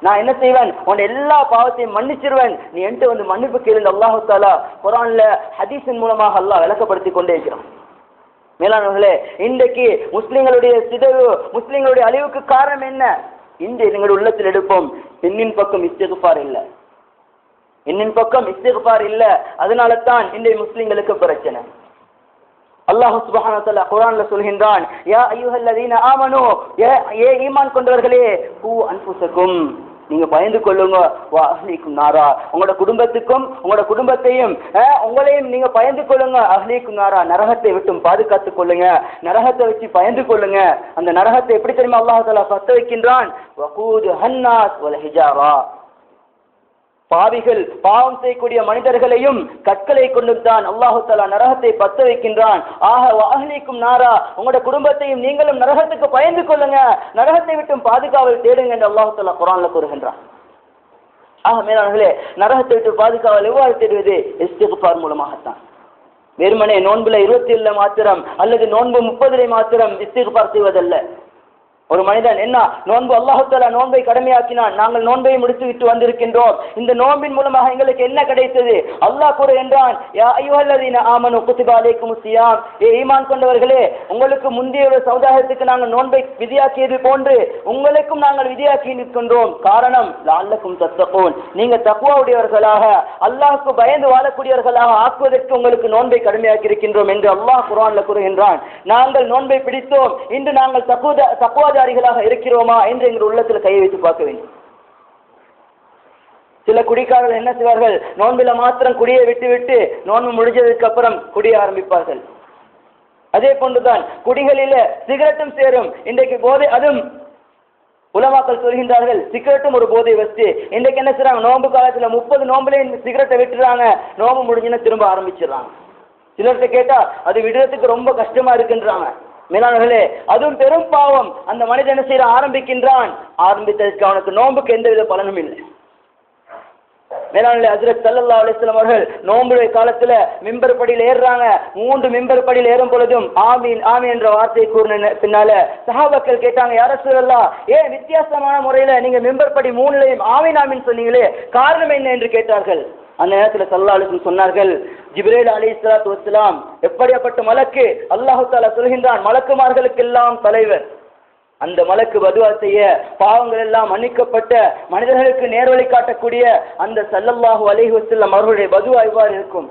நான் என்ன செய்வேன்? உன் எல்லா பாவத்தையும் மன்னிச்சிருவேன், நீ என்கிட்ட வந்து மன்னிப்பு கேளு. அல்லாஹ் தஆலா குர்ஆன்ல ஹதீஸின் மூலமாக அல்லாஹ் விளக்கப்படுத்தி கொண்டே இருக்கிறான். மேலானவர்களே, இன்றைக்கு முஸ்லிம்களுடைய சிதைவு, முஸ்லிம்களுடைய அழிவுக்கு காரணம் என்ன? இன்று எங்களுடைய உள்ளத்தில் எடுப்போம், பெண்ணின் பக்கம் இஸ்திக்ஃபார் இல்லை, இன்னின் பக்கம் இஸ்திக்ஃபார் இல்ல. அதனால தான் இன்றைய முஸ்லிம்களுக்கு பிரச்சனை. அல்லாஹ் சுப்ஹானஹு வ தஆலா குர்ஆன்ல சொல்கின்றான், யா அய்யுஹல்லதீன ஆமனூ, ஏ ஈமான் கொண்டவர்களே, கூ அன்ஃபுஸக்கும், நீங்க பயந்து கொள்ளுங்க. அஹ்லீக்கும் நாரா, உங்களோட குடும்பத்துக்கும் உங்களோட குடும்பத்தையும் உங்களையும் நீங்க பயந்து கொள்ளுங்க. அஹ்லீக்கும் நாரா, நரகத்தை விட்டும் பாதுகாத்துக் கொள்ளுங்க. நரகத்தை வச்சு பயந்து கொள்ளுங்க. அந்த நரகத்தை எப்படி தெரியுமா அல்லாஹ் தஆலா பத்த வைக்கின்றான்? வகூது ஹன்னாஸ் வல் ஹிஜாரா, பாவிகள் பாவம் செய்யக்கூடிய மனிதர்களையும் கற்களை கொண்டு தான் அல்லாஹு தஆலா நரகத்தை பத்த வைக்கின்றான். ஆக வஅஹ்லீக்கும் நாரா, உங்களோட குடும்பத்தையும் நீங்களும் நரகத்துக்கு பயந்து கொள்ளுங்க, நரகத்தை விட்டும் பாதுகாவல் தேடுங்க என்று அல்லாஹு தஆலா குர்ஆன்ல கூறுகின்றான். ஆக மேலானவர்களே, நரகத்தை விட்டு பாதுகாவல் எவ்வாறு தேடுவது? இஸ்திக்ஃபார் மூலமாகத்தான். வெறுமனே நோன்புல 27 மாத்திரம் அல்லது நோன்பு 30 மாத்திரம் இஸ்திக்ஃபார் செய்வதல்ல. ஒரு மனிதன் என்ன நோன்பு அல்லாஹ் தஆலா நோன்பை கடமையாக்கினான், நாங்கள் நோன்பை முடித்து விட்டு வந்திருக்கின்றோம், இந்த நோன்பின் மூலமாக எங்களுக்கு என்ன கிடைத்தது? அல்லாஹ் கூறுகின்றான், யா அய்யுஹல்லதீன ஆமனு குத்திப அலைக்குமுஸ் ஸியாம், ஏ ஈமான் கொண்டவர்களே, உங்களுக்கு முந்தைய ஒரு சமுதாயத்துக்கு நாங்கள் நோன்பை விதியாக்கியது போன்று உங்களுக்கும் நாங்கள் விதியாக்கி இருக்கின்றோம். காரணம் லஅல்லக்கும் தத்தகூன், நீங்க தக்வாவுடையவர்களாக அல்லாஹ்வுக்கு பயந்து வாழக்கூடியவர்களாக ஆக்குவதற்கு உங்களுக்கு நோன்பை கடமையாக்கி இருக்கின்றோம் என்று அல்லாஹ் குர்ஆன்ல கூறுகின்றான். நாங்கள் நோன்பை பிடித்தோம், இன்று நாங்கள் தக்வாதாரிகளாக இருக்கிறோமா என்று எங்கள் உள்ளத்தில் கையை வைத்து பார்க்க வேண்டும். சில குடிக்காரர்கள் என்ன செய்வார்கள்? நோன்பில மாத்திரம் குடியை விட்டு நோன்பு முடிஞ்சதுக்கு அப்புறம் குடிய ஆரம்பிப்பார்கள். அதே போன்றுதான் குடிகளில சிகரெட்டும் சேரும். இன்றைக்கு போதை, அதுவும் உலமாக்கள் சொல்கின்றார்கள் சிகரெட்டும் ஒரு போதை வச்சு. இன்றைக்கு என்ன செய்றாங்க? நோன்பு காலத்துல 30 நோன்புல சிகரெட்டை விட்டுறாங்க, நோன்பு முடிஞ்சுன்னு திரும்ப ஆரம்பிச்சிடறாங்க. சிலர்கிட்ட கேட்டா அது விடுறதுக்கு ரொம்ப கஷ்டமா இருக்குன்றாங்க. மேலானவர்களே, அதுவும் பெரும் பாவம். அந்த மனிதன் என்ன செய்ய ஆரம்பிக்கின்றான், ஆரம்பித்ததற்கு அவனுக்கு நோன்புக்கு எந்தவித பலனும் இல்லை. மேலானவர்களே, ஹஜ்ரத் ஸல்லல்லாஹு அலைஹி வஸல்லம் அவர்கள் நோன்புடைய காலத்துல மிம்பர் படியில் ஏறுறாங்க. 3 மிம்பர் படியில் ஏறும் பொழுதும் ஆமீன் ஆமீன் என்ற வார்த்தையை கூறின பின்னால சஹாபாக்கள் கேட்டாங்க, யா ரசூலல்லாஹ், ஏன் வித்தியாசமான முறையில நீங்க மிம்பர் படி 3லையும் ஆமீன் ஆமீன் சொன்னீங்களே, காரணம் என்ன என்று கேட்டார்கள். அந்த நேரத்தில் ஸல்லல்லாஹு அலைஹி வஸல்லம் சொன்னார்கள், ஜிப்ரீல் அலைஹிஸ்ஸலாத்து வஸ்ஸலாம் எப்படிப்பட்ட மலக்கு? அல்லாஹ் தஆலா சொல்கின்றான், மலக்குமார்களுக்கெல்லாம் தலைவர். அந்த மலக்கு பதுவா செய்ய பாவங்கள் எல்லாம் மன்னிக்கப்பட்ட மனிதர்களுக்கு நேர்வழி காட்டக்கூடிய அந்த ஸல்லல்லாஹு அலைஹி வஸல்லம் அவர்களுடைய பதுவா இவ்வாறு இருக்கும்.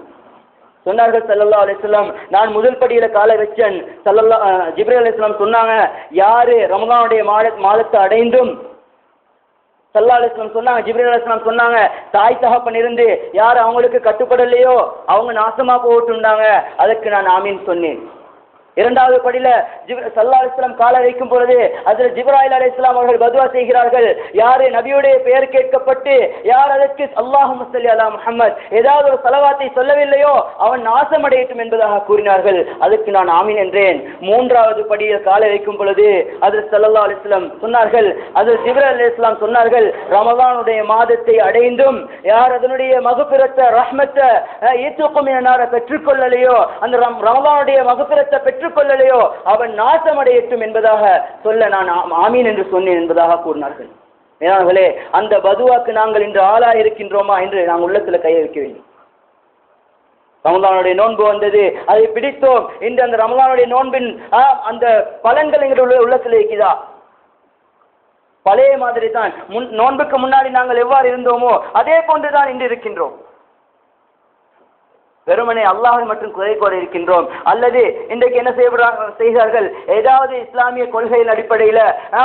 சொன்னார்கள் ஸல்லல்லாஹு அலைஹி வஸல்லம், நான் முதல் படியில காலை வச்சேன். ஜிப்ரீல் அலைஹிஸ்ஸலாம் சொன்னாங்க, யாரு ரமலானுடைய மாதத்தை அடைந்தும், ஸல்லல்லாஹு அலைஹி வஸல்லம் சொன்னாங்க, ஜிப்ரீல் அலைஹிஸ்ஸலாம் சொன்னாங்க, தாய் தகப்பன் இருந்து யார் அவங்களுக்கு கட்டுப்படலையோ அவங்க நாசமா போட்டுண்டாங்க, அதுக்கு நான் ஆமீன் சொன்னேன். இரண்டாவது படியில ஸல்லல்லாஹு அலைஹி வஸல்லம் காலை வைக்கும் பொழுது அதில் ஜிப்ராயில் அலைஹிஸ்ஸலாம் அவர்கள் பதுவா செய்கிறார்கள், யாரு நபியுடைய பெயர் கேட்கப்பட்டு யார் அதற்கு அல்லாஹும்ம ஸல்லி அலா முஹம்மத் ஏதாவது ஒரு ஸலவாத்தை சொல்லவில்லையோ அவன் நாசமடையட்டும் என்பதாக கூறினார்கள். அதுக்கு நான் ஆமீன் என்றேன். மூன்றாவது படியில் காலை வைக்கும் பொழுது அதில் ஸல்லல்லாஹு அலைஹி வஸல்லம் சொன்னார்கள், அதில் ஜிப்ராயில் அலைஹிஸ்ஸலாம் சொன்னார்கள், ரமலானுடைய மாதத்தை அடைந்தும் யார் அதனுடைய மக்ஃபிரத்த ரஹ்மத்த ஈத்துக்கும் என்னார பெற்றுக்கொள்ளலையோ, அந்த ரமலானுடைய மக்ஃபிரத்தை பெற்றுக்கொள்ளலையோ அவன் நாசமடையட்டும் என்பதாக சொல்ல நான் ஆமீன் என்று சொன்னேன் என்பதாக கூறினார்கள். மேலானவர்களே, அந்த பதுவாக்கு நாங்கள் இன்று ஆளாய் இருக்கின்றோமா என்று நாங்கள் உள்ளத்தில் கையை வைக்க வேண்டும். ரமலானுடைய நோன்பு வந்தது, அதை பிடித்தோம். இன்று அந்த ரமலானுடைய நோன்பின் அந்த பலன்கள் எங்களுடைய உள்ளத்தில் இருக்கிறதா? பழைய மாதிரி தான். நோன்புக்கு முன்னாடி நாங்கள் எவ்வாறு இருந்தோமோ அதே போன்றுதான் இன்று இருக்கின்றோம். வெறுமனே அல்லாஹை மட்டும் குறை கூற இருக்கின்றோம். அல்லது இன்றைக்கு என்ன செய்கிறார்கள்? ஏதாவது இஸ்லாமிய கொள்கையின் அடிப்படையில்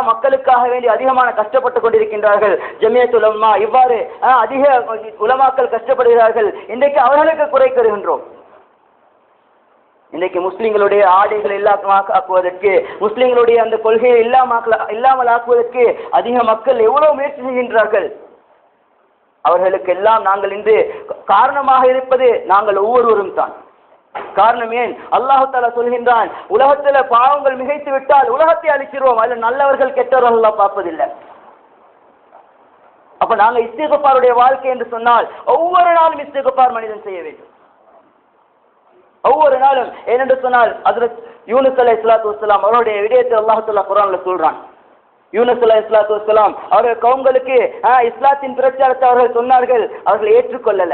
மக்களுக்காக வேண்டி அதிகமான கஷ்டப்பட்டு கொண்டிருக்கின்றார்கள். ஜமியத் உலமா இவ்வாறு அதிக உலமாக்கள் கஷ்டப்படுகிறார்கள். இன்றைக்கு அவர்களுக்கு குறை கூறுகின்றோம். இன்றைக்கு முஸ்லிம்களுடைய ஆடைகளை இல்லாமலாக்குவதற்கு, முஸ்லிம்களுடைய அந்த கொள்கையை இல்லாமல் ஆக்குவதற்கு அதிக மக்கள் எவ்வளவு முயற்சி செய்கின்றார்கள். அவர்களுக்கெல்லாம் நாங்கள் இன்று காரணமாக இருப்பது நாங்கள் ஒவ்வொருவரும் தான். காரணம் ஏன்? அல்லாஹ் தஆலா சொல்கின்றான், உலகத்தில் பாவங்கள் மிகைத்து விட்டால் உலகத்தை அழிக்கிறோம், அதில் நல்லவர்கள் கெட்டவர்கள் பார்ப்பதில்லை. அப்ப நாங்க இஸ்திக்ஃபாருடைய வாழ்க்கை என்று சொன்னால் ஒவ்வொரு நாளும் இஸ்திக்ஃபார் மனிதன் செய்ய வேண்டும். ஒவ்வொரு நாளும். ஏனென்று சொன்னால் ஹஜ்ரத் யூனுஸ் அலைஹிஸ்ஸலாத்து வஸ்ஸலாம் அவருடைய விடயத்தை அல்லாஹ் தஆலா குர்ஆன்ல சொல்றான். யூனுஸ் அலைஹிஸ்ஸலாத்து வஸ்ஸலாம் அவர்கள் கவும்களுக்கு இஸ்லாத்தின் பிரச்சாரத்தை அவர்கள் சொன்னார்கள், அவர்கள் ஏற்றுக்கொள்ளல.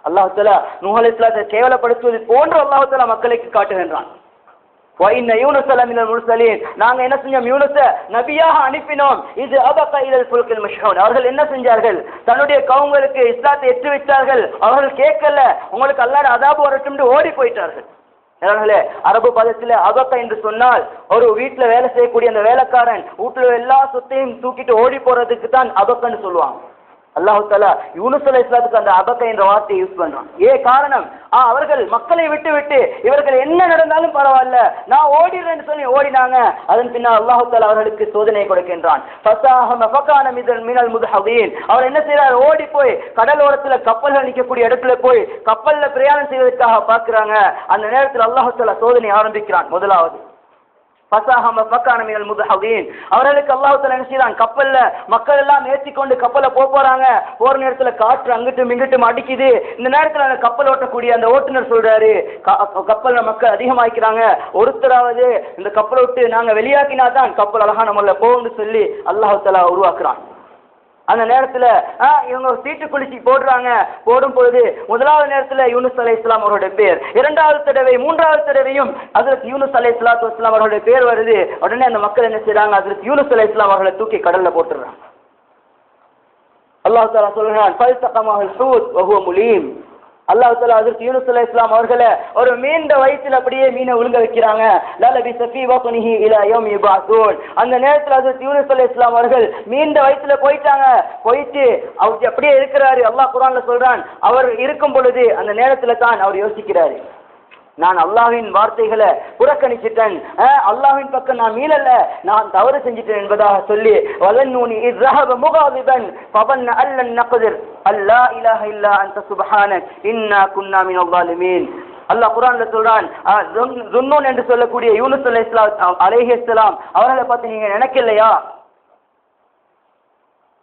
அல்லாஹ் தஆலா நூஹ் அலைஹிஸ்ஸலாத்தை கேவலப்படுத்துவது போன்று அல்லாஹ் தஆலா மக்களுக்கு காட்டுகின்றான். وَإِنَّ يُونُسَ لَمِنَ الْمُرْسَلِينَ, நாங்க என்ன செஞ்சோம்? யூனுஸை நபியாக அனுப்பினோம். இது அபக இலல் ஃபுல்கில் மஷ்ஹூன், அவர்கள் என்ன செஞ்சார்கள்? தன்னுடைய கவும்களுக்கு இஸ்லாத்தை எட்டு வைத்தார்கள். அவர்கள் கேட்கல, உங்களுக்கு அல்லாஹ்வுடைய அதாபு வரட்டும் ஓடி போயிட்டார்கள். அரபு பதத்துல அபக்க என்று சொன்னால் ஒரு வீட்டுல வேலை செய்யக்கூடிய அந்த வேலைக்காரன் வீட்டுல எல்லா சொத்தையும் தூக்கிட்டு ஓடி போறதுக்கு தான் அபக்கன்னு சொல்லுவாங்க. அல்லாஹு தஆலா யூனுஸ் அலைஹிஸ்ஸலாத்துக்கு அந்த அபக்க என்ற வார்த்தையை யூஸ் பண்றான். காரணம் அவர்கள் மக்களை விட்டு விட்டு இவர்கள் என்ன நடந்தாலும் பரவாயில்ல நான் ஓடிடுறேன்னு சொல்லி ஓடினாங்க. அதன் பின்னால் அல்லாஹு தஆலா அவர்களுக்கு சோதனை கொடுக்கின்றான். அவர் என்ன செய்யறாரு, ஓடி போய் கடலோரத்துல கப்பல்கள் நிற்கக்கூடிய இடத்துல போய் கப்பல்ல பிரயாணம் செய்வதற்காக பார்க்கிறாங்க. அந்த நேரத்தில் அல்லாஹு தஆலா சோதனை ஆரம்பிக்கிறான். முதலாவது அவர்களுக்கு அல்லாஹ் தஆலா என்ன செய்றான், கப்பல்ல மக்கள் எல்லாம் ஏற்றிக்கொண்டு கப்பலை போறாங்க. போற நேரத்துல காற்று அங்கிட்டும் இங்கிட்டும் அடிக்குது. இந்த நேரத்துல அந்த கப்பல் ஓட்டக்கூடிய அந்த ஓட்டுநர் சொல்றாரு, கப்பல்ல மக்கள் அதிகமாக்கிறாங்க, ஒருத்தராவது இந்த கப்பலை விட்டு நாங்க வெளியாக்கினா தான் கப்பல் அழகான முறையில் போகும்னு சொல்லி அல்லாஹ் தஆலா உருவாக்குறான். அந்த நேரத்துல இவங்க சீட்டு குளிச்சு போடுறாங்க. போடும் பொழுது முதலாவது நேரத்துல யூனுஸ் அலைஹிஸ்ஸலாம் அவருடைய பேர், இரண்டாவது தடவை மூன்றாவது தடவையும் ஹஜ்ரத் யூனுஸ் அலைஹிஸ்ஸலாத்து வஸ்ஸலாம் அவருடைய பேர் வருது. உடனே அந்த மக்கள் என்ன செய்றாங்க, ஹஜ்ரத் யூனுஸ் அலைஹிஸ்ஸலாம் அவர்களை தூக்கி கடல்ல போட்டுறாங்க. அல்லாஹ் தஆலா சொல்றான், ஃபல்தகமஹுல் ஹூத் வஹுவ முலீம். அல்லாஹ் தஆலா ஹஜ்ரத் யூனுஸ் அலைஹிஸ்ஸலாம் அவர்களை ஒரு மீண்ட வயிற்றில் அப்படியே மீனை விழுங்க வைக்கிறாங்க. லலபி ஸஃபீ வத்னிஹி இலா யௌமி யுபஅஸூன். அந்த நேரத்தில் ஹஜ்ரத் யூனுஸ் அலைஹிஸ்ஸலாம் அவர்கள் மீண்ட வயிற்றில போயிட்டு அவர் அப்படியே இருக்கிறாரு. அல்லாஹ் குர்ஆன்ல சொல்றான், அவர் இருக்கும் பொழுது அந்த நேரத்துல தான் அவர் யோசிக்கிறாரு, நான் அல்லாஹ்வின் வார்த்தைகளை புறக்கணிச்சிட்டேன், அல்லாஹ்வின் பக்கம் நான் மீளல, நான் தவறு செஞ்சிட்டேன் என்பதாக சொல்லி வலன்னூனி இஸ்ரஹப முகாதிபன் ஃபவன்ன அல்லன் நக்திர் அல்லா இலாஹ இல்லா அன்த சுப்ஹானக் இன்னா குன்னா மினல் ஸாலிமீன். அல்லாஹ் குர்ஆன்ல சொல்றான், ஸுன்னூன் என்று சொல்லக்கூடிய யூனுஸ் அலைஹிஸ்ஸலாம் அவர்களை பத்தி நீங்க நினைக்கலையா,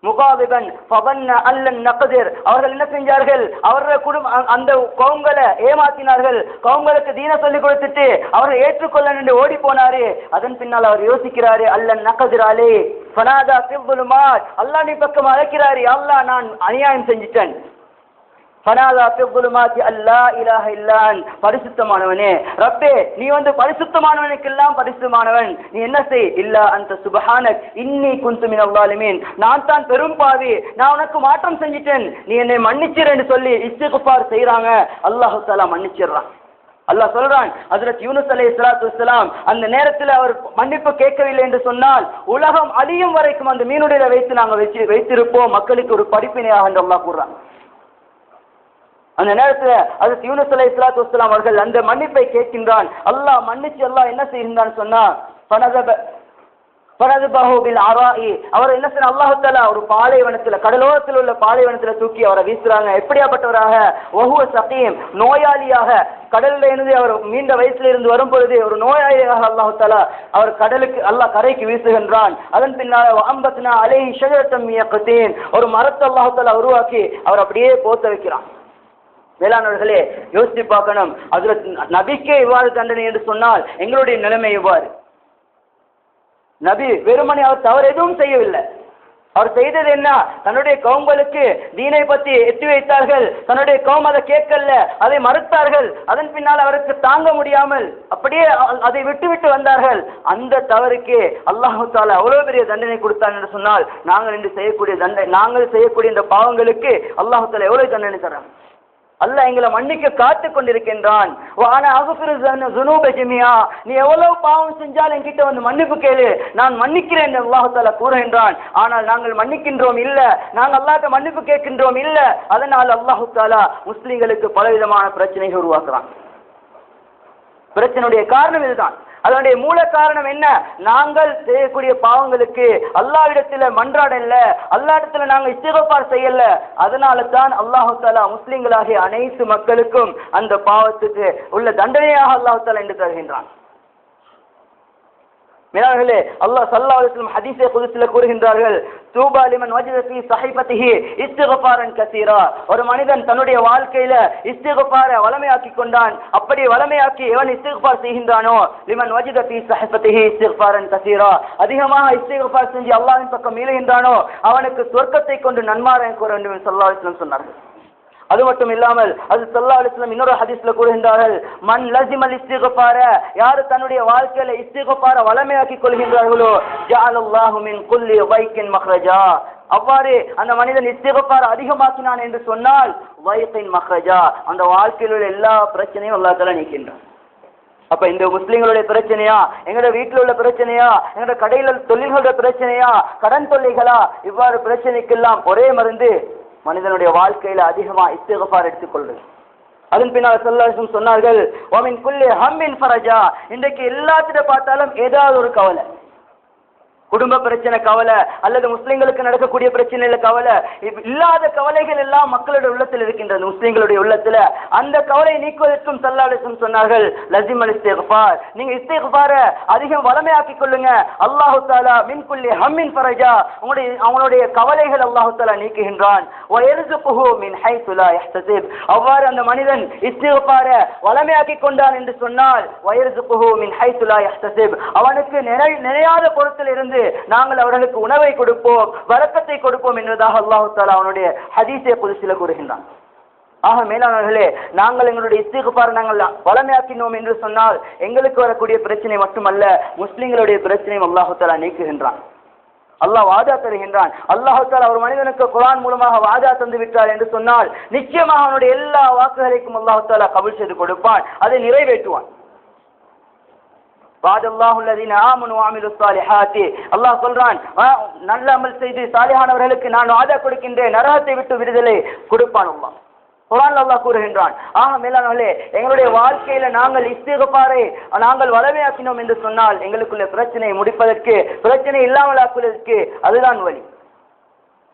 முகாதிபன் ஃபவன்ன அல்லன் நக்திர், அவர்கள் என்ன செஞ்சார்கள், அவர்கள் குடும்பம் அந்த கவுங்களை ஏமாத்தினார்கள், கவுங்களுக்கு தீன சொல்லி கொடுத்துட்டு அவர்கள் ஏற்றுக்கொள்ள என்று ஓடி போனாரு. அதன் பின்னால் அவர் யோசிக்கிறாரு, அல்லன் நக்திர் அலே ஃபனாதா ஃபில்-ஸுலுமாத், அல்லாஹ் நீ பக்கம் அழைக்கிறாரு, அல்லாஹ் நான் அநியாயம் செஞ்சிட்டேன். ஃபனாதா ஃபில்-ஸுலுமாத் அல்லா இலாஹ இல்லா அன்த், பரிசுத்தமானவனே ரப்பே நீ பரிசுத்தமானவனுக்கெல்லாம் பரிசுத்தமானவன், நீ என்ன செய், இல்லா அன்த சுப்ஹானக் இன்னி குன்து மினல் ஸாலிமீன், நான் தான் பெரும் பாவி, நான் உனக்கு மாற்றம் செஞ்சிட்டேன், நீ என்னை மன்னிச்சிரேன்னு சொல்லி இஸ்திக்ஃபார் செய்றாங்க. அல்லாஹ் தஆலா மன்னிச்சிடுறான். அல்லாஹ் சொல்றான், ஹஜ்ரத் யூனுஸ் அலைஹிஸ்ஸலாத்து வஸ்ஸலாம் அந்த நேரத்தில் அவர் மன்னிப்பு கேட்கவில்லை என்று சொன்னால் உலகம் அழியும் வரைக்கும் அந்த மீனுடைய வைத்து நாங்கள் வைத்திருப்போம், மக்களுக்கு ஒரு படிப்பினையாக என்று அல்லாஹ் கூறுறான். அந்த நேரத்தில் ஹஜ்ரத் யூனுஸ் அலைஹிஸ்ஸலாத்து வஸ்ஸலாம் அவர்கள் அந்த மன்னிப்பை கேட்கின்றான். அல்லாஹ் மன்னிச்சு அல்லாஹ் என்ன செய்கின்றான் சொன்னா, அவர் என்ன செய்ய, அல்லாஹ் தஆலா ஒரு பாலைவனத்தில் கடலோரத்தில் உள்ள பாலைவனத்தில் தூக்கி அவரை வீசுறாங்க. எப்படியாப்பட்டவராக, வஹுவ ஸகீம், நோயாளியாக, கடல்ல இருந்து அவர் மீண்ட வயசுல இருந்து வரும் பொழுது ஒரு நோயாளியாக அல்லாஹ் தஆலா அவர் கடலுக்கு அல்லாஹ் கரைக்கு வீசுகின்றான். அதன் பின்னால் வஅம்பத்னா அலைஹி ஷஜரத்தம் மின் யக்தீன், ஒரு மரத்தை அல்லாஹ் தஆலா உருவாக்கி அவர் அப்படியே போத்த வைக்கிறான். வேளாண்வர்களே யோசித்து பார்க்கணும், ஹஜ்ரத் நபிக்கே இவ்வாறு தண்டனை என்று சொன்னால் எங்களுடைய நிலைமை எவ்வாறு? நபி வெறுமனே அவர் தவறு எதுவும் செய்யவில்லை. அவர் செய்தது என்ன, தன்னுடைய கவுங்களுக்கு தீனை பற்றி எட்டி வைத்தார்கள், தன்னுடைய கவும் அதை கேட்கல, அதை மறுத்தார்கள். அதன் பின்னால் அவருக்கு தாங்க முடியாமல் அப்படியே அதை விட்டு வந்தார்கள். அந்த தவறுக்கு அல்லாஹ் தஆலா அவ்வளவு பெரிய தண்டனை கொடுத்தார் என்று சொன்னால் நாங்கள் செய்யக்கூடிய இந்த பாவங்களுக்கு அல்லாஹ் தஆலா எவ்வளவு தண்டனை தரான்? அல்லாஹ் எங்களை மன்னிக்க காத்து கொண்டிருக்கின்றான். நீ எவ்வளவு பாவம் செஞ்சாலும் என்கிட்ட வந்து மன்னிப்பு கேளு, நான் மன்னிக்கிறேன் என்று அல்லாஹ் தஆலா கூறுகின்றான். ஆனால் நாங்கள் மன்னிக்கின்றோம் இல்ல, நாங்கள் அல்லாஹ்ட்ட மன்னிப்பு கேட்கின்றோம் இல்ல. அதனால் அல்லாஹ் தஆலா முஸ்லிம்களுக்கு பலவிதமான பிரச்சனைகள் உருவாக்குறான். பிரச்சனையுடைய காரணம் இதுதான். அதனுடைய மூல காரணம் என்ன, நாங்கள் செய்யக்கூடிய பாவங்களுக்கு அல்லாஹ்விடத்தில் மன்றாடல, அல்லாஹ்விடத்தில் நாங்கள் இஸ்திக்ஃபார் செய்யல. அதனால தான் அல்லாஹ் தஆலா முஸ்லிம்களாகிய அனைத்து மக்களுக்கும் அந்த பாவத்துக்கு உள்ள தண்டனையாக அல்லாஹ் தஆலா என்று தருகின்றான். மேலாளர்களே, அல்லாஹ் ஸல்லல்லாஹு அலைஹி வஸல்லம் ஹதீஸே குத்ஸில் கூறுகின்றார்கள், தூபா லிமன் வஜத ஃபீ ஸஹீஃபத்திஹி இஸ்திக்ஃபாரன் கஸீரா, ஒரு மனிதன் தன்னுடைய வாழ்க்கையில இஸ்திக்ஃபாரை வளமையாக்கி கொண்டான். அப்படி வளமையாக்கி எவன் இஸ்திக்ஃபார் செய்கின்றானோ, லிமன் வஜத ஃபீ ஸஹீஃபத்திஹி இஸ்திக்ஃபாரன் கஸீரா, அதிகமாக இஸ்திக்ஃபார் செஞ்சு அல்லாஹ்வின் பக்கம் மீளுகின்றானோ அவனுக்கு சொர்க்கத்தை கொண்டு நன்மாராயம் கூற வேண்டும் என்று ஸல்லல்லாஹு அலைஹி வஸல்லம் சொன்னார்கள். அது மட்டும் இல்லாமல் அது ஸல்லல்லாஹு அலைஹி வஸல்லம் இன்னொரு ஹதீஸ்ல கூறுகின்றார்கள், மன் லஸிமல் இஸ்திக்ஃபார, யார் தன்னுடைய வாழ்க்கையில இஸ்திக்ஃபார வளமையாக்கி கொள்கின்றார்களோ, ஜஅலல்லாஹு மின் குல்லி வைக்கின் மக்ரஜா, அவ்வாறு அந்த மனிதன் இஸ்திக்ஃபார அதிகமாக்கினான் என்று சொன்னால் வைக்கின் மக்ரஜா, அந்த வாழ்க்கையில் உள்ள எல்லா பிரச்சனையும் அல்லாஹ் தஆலா நீக்கின்றான். அப்ப இந்த முஸ்லிம்களுடைய பிரச்சனையா, எங்களோட வீட்டில் உள்ள பிரச்சனையா, எங்களோட கடையில தொழில்களோட பிரச்சனையா, கடன் தொல்லைகளா, இவ்வாறு பிரச்சனைக்கெல்லாம் ஒரே மருந்து மனிதனுடைய வாழ்க்கையில அதிகமா இஸ்திக்ஃபார் எடுத்துக்கொள்வது. அதன் பின்னால் ஸல்லல்லாஹு அலைஹி சொன்னார்கள், வமின் குல்லி ஹம்மின் ஃபரஜா, இன்றைக்கு எல்லாத்திட பார்த்தாலும் ஏதாவது ஒரு கவலை, குடும்ப பிரச்சனை கவலை, அல்லது முஸ்லிம்களுக்கு நடக்கக்கூடிய பிரச்சனையில கவலை, இல்லாத கவலைகள் எல்லாம் மக்களுடைய உள்ளத்தில் இருக்கின்றது, முஸ்லிம்களுடைய உள்ளத்துல. அந்த கவலை நீக்குவதற்கும் ஸல்லல்லாஹு அலைஹி வஸல்லம் சொன்னார்கள், லஸிமல் இஸ்திக்ஃபார், நீங்க இஸ்திக்ஃபார அதிகம் வளமையாக்கி கொள்ளுங்க. அல்லாஹ் தஆலா மின் குல்லி ஹம்மின் ஃபரஜா, அவங்களுடைய கவலைகள் அல்லாஹ் தஆலா நீக்குகின்றான். வ யர்ஸுகுஹு மின் ஹைஸு லா யஹ்தஸிப், அவ்வாறு அந்த மனிதன் இஸ்திக்ஃபார வளமையாக்கி கொண்டான் என்று சொன்னால், வ யர்ஸுகுஹு மின் ஹைஸு லா யஹ்தஸிப், அவனுக்கு நிறையாத பொருட்கள் இருந்து நாங்கள் அவர்களுக்கு உணவை கொடுப்போம், வரக்கத்தை கொடுப்போம் என்பதாக அல்லாஹ் தஆலா அவனுடைய ஹதீஸே குத்ஸில கூறுகின்றான். ஆக மேலானவர்களே, நாங்கள் எங்களுடைய இஸ்திக்ஃபார் நாங்கள் வளமையாக்கினோம் என்று சொன்னால் எங்களுக்கு வரக்கூடிய பிரச்சனை மட்டுமல்ல, முஸ்லிம்களுடைய பிரச்சனையும் அல்லாஹ் தஆலா நீக்குகின்றான். அல்லாஹ் வாதா தருகின்றான். அல்லாஹ் தஆலா ஒரு மனிதனுக்கு குர்ஆன் மூலமாக வாதா தந்து விட்டார் என்று சொன்னால் நிச்சயமாக அவனுடைய எல்லா வாக்குகளையும் அல்லாஹ் தஆலா கபூல் செய்து கொடுப்பான், அதை நிறைவேற்றுவான். அல்லாஹ் சொல்றான், நல்ல அமல் செய்து சாலிஹானவர்களுக்கு நான் வாதா கொடுக்கின்றேன், நரகத்தை விட்டு விடுதலை கொடுப்பான் அல்லாஹ். குர்ஆன்ல அல்லாஹ் கூறுகின்றான். ஆக மேலானவர்களே, எங்களுடைய வாழ்க்கையில நாங்கள் இஸ்திக்ஃபாரை நாங்கள் வளமையாக்கினோம் என்று சொன்னால் எங்களுக்குள்ள பிரச்சனையை முடிப்பதற்கு, பிரச்சனை இல்லாமல் ஆக்குவதற்கு அதுதான் வழி.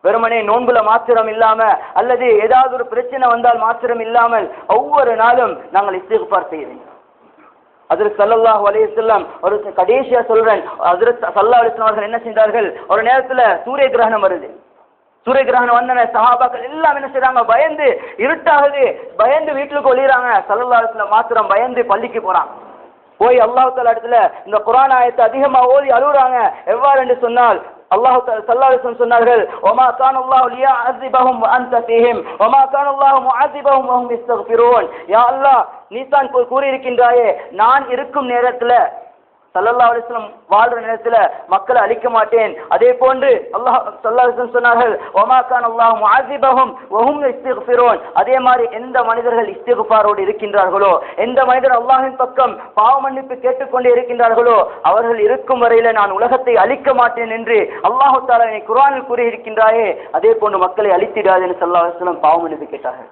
வெறுமனே நோன்புல மாத்திரம் இல்லாம, அல்லது ஏதாவது ஒரு பிரச்சனை வந்தால் மாத்திரம் இல்லாமல் ஒவ்வொரு நாளும் நாங்கள் இஸ்திக்ஃபார் செய்ய வேண்டும். ஹஜ்ரத் ஸல்லல்லாஹு அலைஹி வஸல்லம் ஒரு கடைசியா சொல்றேன், ஹஜ்ரத் ஸல்லல்லாஹு அலைஹி வஸல்லம் அவர்கள் என்ன செஞ்சார்கள், ஒரு நேரத்துல சூரிய கிரகணம் வருது. சூரிய கிரகணம் வந்தன சஹாபாக்கள் எல்லாம் என்ன செய்றாங்க, பயந்து, இருட்டாகுது, பயந்து வீட்டுக்கு ஒளிறாங்க. ஸல்லல்லாஹு அலைஹி வஸல்லம் மாத்திரம் பயந்து பள்ளிக்கு போறாங்க. போய் அல்லாஹ் தஆலா இடத்துல இந்த குர்ஆன் ஆயத்தை அதிகமா ஓதி அழுகுறாங்க. எவ்வாறு என்று சொன்னால் அல்லாஹ் ஸல்லல்லாஹு அலைஹி வஸல்லம் சொன்னார்கள், வமா கான அல்லாஹு லியஅஸிபஹும் வ அன்த ஃபீஹிம் வமா கான அல்லாஹு முஅஸிபஹும் வ ஹும் யஸ்தக்ஃபிரூன். யா அல்லாஹ், நீ தான் கூறி இருக்கின்றாயே, நான் இருக்கும் நேரத்துல, ஸல்லல்லாஹு அலைஹி வஸல்லம் வாழ்ற நேரத்துல மக்களை அழிக்க மாட்டேன். அதே போன்று அல்லாஹ் ஸல்லல்லாஹு அலைஹி வஸல்லம் சொன்னார்கள், வமா கான அல்லாஹு முஅஸிபஹும் வ ஹும் யஸ்தக்ஃபிரூன். அதே மாதிரி எந்த மனிதர்கள் இஸ்திக்ஃபாரோடு இருக்கின்றார்களோ, எந்த மனிதர் அல்லாஹ்வின் பக்கம் பாவ மன்னிப்பு கேட்டுக்கொண்டே இருக்கின்றார்களோ, அவர்கள் இருக்கும் வரையில நான் உலகத்தை அழிக்க மாட்டேன் என்று அல்லாஹ் தஆலா குர்ஆனில் கூறி இருக்கின்றாயே, அதே போன்று மக்களை அழித்திடாது என்று ஸல்லல்லாஹு அலைஹி வஸல்லம் பாவ மன்னிப்பு கேட்டார்கள்.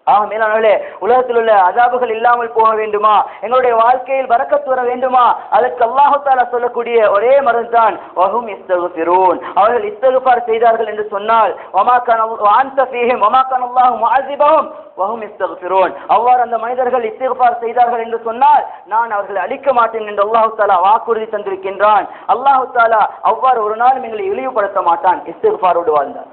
ஆக மேலானவர்களே, உலகத்தில் உள்ள அஸாபுகள் இல்லாமல் போக வேண்டுமா, எங்களுடைய வாழ்க்கையில் பரக்கத் வர வேண்டுமா, அதற்கு அல்லாஹ் தஆலா சொல்லக்கூடிய ஒரே மருந்து தான் வஹும் யஸ்தக்ஃபிரூன். அவர்கள் இஸ்திக்ஃபார் செய்தார்கள் என்று சொன்னால், வமா கான வஅன்த ஃபீஹிம் வமா கான அல்லாஹு முஅஸிபஹும் வஹும் யஸ்தக்ஃபிரூன். அவ்வாறு அந்த மனிதர்கள் இஸ்திக்ஃபார் செய்தார்கள் என்று சொன்னால் நான் அவர்களை அழிக்க மாட்டேன் என்று அல்லாஹ் தஆலா வாக்குறுதி தந்திருக்கின்றான். அல்லாஹ் தஆலா அவ்வாறு ஒரு நாளும் எங்களை இழிவுபடுத்த மாட்டான் இஸ்திக்ஃபாரோடு வாழ்ந்தார்.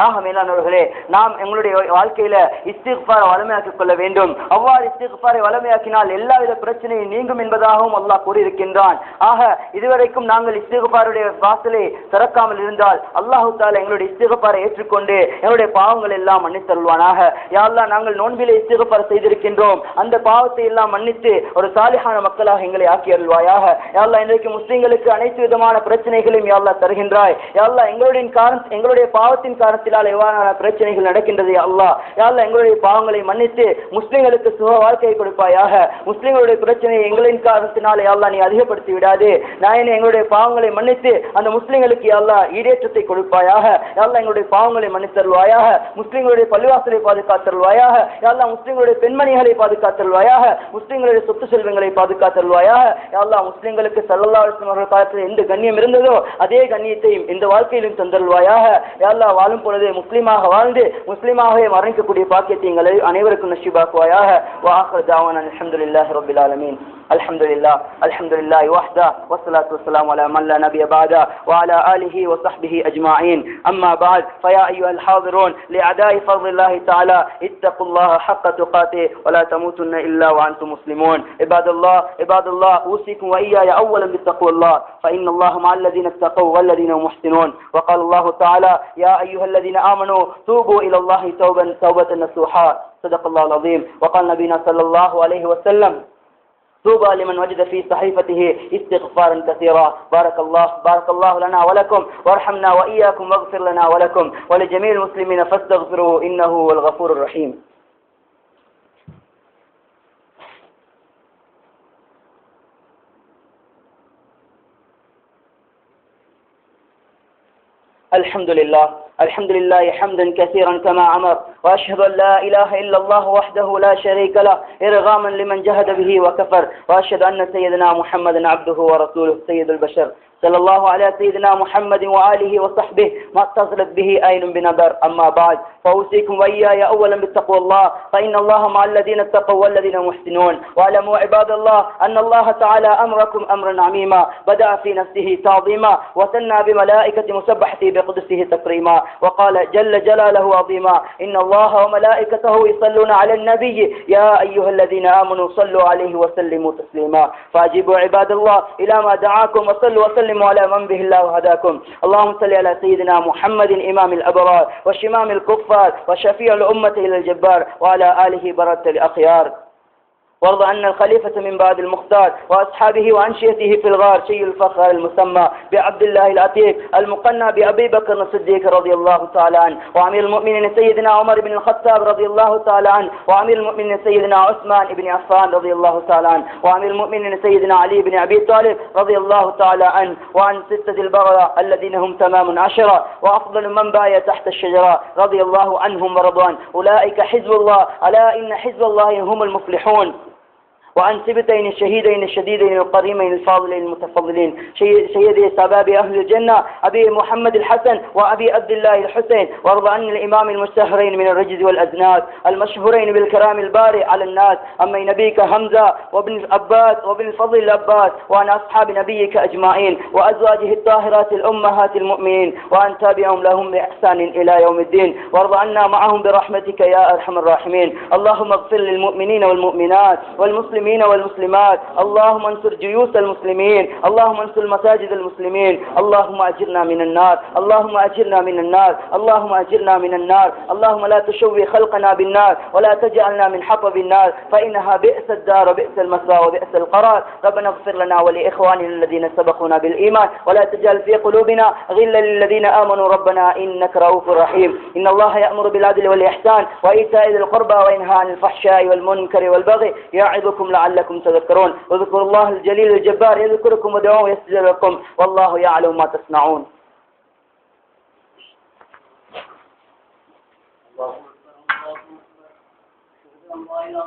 ஆக மேலானவர்களே, நாம் எங்களுடைய வாழ்க்கையில இஸ்திக்ஃபாரை வளமையாக்கிக் கொள்ள வேண்டும். அவ்வாறு இஸ்திக்ஃபாரை வளமையாக்கினால் எல்லாவித பிரச்சனையும் நீங்கும் என்பதாகவும் அல்லாஹ் கூறியிருக்கின்றான். ஆக இதுவரைக்கும் நாங்கள் இஸ்திக்ஃபாருடைய வாசலை திறக்காமல் இருந்தால் அல்லாஹ் தஆலா எங்களுடைய இஸ்திக்ஃபாரை ஏற்றுக்கொண்டு எங்களுடைய பாவங்கள் எல்லாம் மன்னித்தருள்வானாக. யா அல்லாஹ், நாங்கள் நோன்பிலே இஸ்திக்ஃபார் செய்திருக்கின்றோம், அந்த பாவத்தை எல்லாம் மன்னித்து ஒரு சாலிஹான மக்களாக எங்களை ஆக்கி அருள்வாயாக. யா அல்லாஹ், இன்றைக்கு முஸ்லிம்களுக்கு அனைத்து விதமான பிரச்சனைகளையும் யா அல்லாஹ் தருகின்றாய். யா அல்லாஹ், எங்களுடைய பாவத்தின் காரணம் எவ்வாறான பிரச்சனைகள் நடக்கின்றது. அல்லாஹ், யா அல்லாஹ், எங்களுடைய பாவங்களை மன்னித்து முஸ்லிம்களுக்கு சுக வாழ்க்கையை கொடுப்பாயாக. முஸ்லிம்களுடைய பிரச்சனையை எங்களின் காரணத்தினால யா அல்லாஹ் நீ அதிகப்படுத்தி விடாது. நாயனே, எங்களுடைய பாவங்களை மன்னித்து அந்த முஸ்லிம்களுக்கு யா அல்லாஹ் ஈடேற்றத்தை கொடுப்பாயாக. யா அல்லாஹ், எங்களுடைய பாவங்களை மன்னித்தருள்வாயாக. முஸ்லிம்களுடைய பள்ளிவாசலை பாதுகாத்தருள்வாயாக. யா அல்லாஹ், முஸ்லிம்களுடைய பெண்மணிகளை பாதுகாத்தருள்வாயாக. முஸ்லிம்களுடைய சொத்து செல்வங்களை பாதுகாத்தருள்வாயாக. யா அல்லாஹ், முஸ்லிம்களுக்கு ஸல்லல்லாஹு அலைஹி வஸல்லம் காலத்தில் எந்த கண்ணியம் இருந்ததோ அதே கண்ணியத்தையும் இந்த வாழ்க்கையிலும் தந்தருள்வாயாக. யா அல்லாஹ், வாழும் பொழுது முஸ்லிமாக வாழ்ந்து முஸ்லிமாகவே மரணிக்கக்கூடிய பாக்கியத்தை எங்களை அனைவருக்கும் நசீபாக்குவாயாக. வஆகிரு தஅவானா அல்ஹம்துலில்லாஹி ரப்பில் ஆலமீன். அல்ஹம்துலில்லாஹி வஹ்தா வஸ்ஸலாத்து வஸ்ஸலாமு அலா மன் லா நபிய பஅதா வஅலா ஆலிஹி வஸஹ்பிஹி அஜ்மஈன். அம்மா பஅத் ஃபயா அய்யுஹல் ஹாதிரூன் லிஅதாஇ ஃபضلில்லாஹி தஆலா இத்தகுல்லாஹ ஹக்க துகாத்திஹி வலா தமூதுன்ன இல்லா வஅன்தும் முஸ்லிமூன். இபாதல்லாஹ் ஊசிக்கும் வஇய்யாய அவ்வலன் பித்தக்வல்லாஹ் ஃபஇன்னல்லாஹ மஅல்லதீன தகவ் வல்லதீன முஹ்ஸினூன். وقال الله تعالى يا أيها الذين آمنوا توبوا إلى الله توبة نصوحا. صدق الله العظيم. وقال نبينا صلى الله عليه وسلم طوبى لمن وجد في صحيفته استغفارا كثيرا. بارك الله لنا ولكم وارحمنا وإياكم واغفر لنا ولكم ولجميع المسلمين فاستغفروه إنه هو الغفور الرحيم. الحمد لله حمدا كثيرا كما أمر، وأشهد أن لا إله إلا الله وحده لا شريك له إرغاما لمن جهد به وكفر، وأشهد أن سيدنا محمدا عبده ورسوله سيد البشر صلى الله على سيدنا محمد وآله وصحبه ما اتصلت به عين بنظر. أما بعد، فأوصيكم وإياي أولا بتقوى الله، فإن الله مع الذين اتقوا والذين محسنون. واعلموا عباد الله أن الله تعالى أمركم أمرا عميما بدأ في نفسه تعظيما، وثنى بملائكة مسبحته بقدسه تكريما، وقال جل جلاله عظيما: إن الله وملائكته يصلون على النبي يا أيها الذين آمنوا صلوا عليه وسلموا تسليما. فأجيبوا عباد الله إلى ما دعاكم، وصلوا وسلموا على من به الله هداكم. اللهم صل على سيدنا محمد إمام الأبرار وشمام الكفار وشفيع الأمة إلى الجبار، وعلى آله برة الأخيار. وارض أن الخليفة من بعد المختار وأصحابه وأنشئته في الغار شيء الفخر المسمى بعبد الله العتيق المقنى بأبي بكر الصديق رضي الله تعالى عنه، وأمير المؤمنين سيدنا عمر بن الخطاب رضي الله تعالى عنه، وأمير المؤمنين سيدنا عثمان بن عفان رضي الله تعالى عنه، وأمير المؤمنين سيدنا علي بن أبي طالب رضي الله تعالى عنه، وعن ستة البررة الذين هم تمام عشرة، وأفضل من بايع تحت الشجرة رضي الله عنهم ورضوان. أولئك حزب الله، ألا إن حزب الله هم المفلحون. وعن سبتين الشهيدين الشديدين القريمين الفاضلين المتفضلين سيدي سباب أهل الجنة أبي محمد الحسن وأبي عبد الله الحسين، وارض عن الإمام المشتهرين من الرجز والأزناد المشهورين بالكرام البارئ على الناس، أما نبيك حمزة وابن العباس وابن الفضل العباس، وعن أصحاب نبيك أجمعين وأزواجه الطاهرات الأمهات المؤمنين، وأن تابعهم لهم بإحسان إلى يوم الدين، وارض عنا معهم برحمتك يا أرحم الراحمين. اللهم اغفر للمؤمنين والمؤمنات والمسلمين والمسلمات، اللهم انصر جيوش المسلمين، اللهم انصر مساجد المسلمين، اللهم أجرنا من النار، اللهم أجرنا من النار، اللهم أجرنا من النار، اللهم لا تشوي خلقنا بالنار ولا تجعلنا من حطب النار، فإنها بئس الدار وبئس المثوى وبئس القرار. ربنا اغفر لنا ولإخواننا الذين سبقونا بالإيمان، ولا تجعل في قلوبنا غلا للذين آمنوا ربنا إنك رؤوف رحيم. إن الله يأمر بالعدل والإحسان وإيتاء ذي القربى وينهى عن الفحشاء والمنكر والبغي يعظكم لعلكم تذكرون. واذكروا الله الجليل الجبار يذكركم ودعوه يستجب لكم، والله يعلم ما تصنعون. الله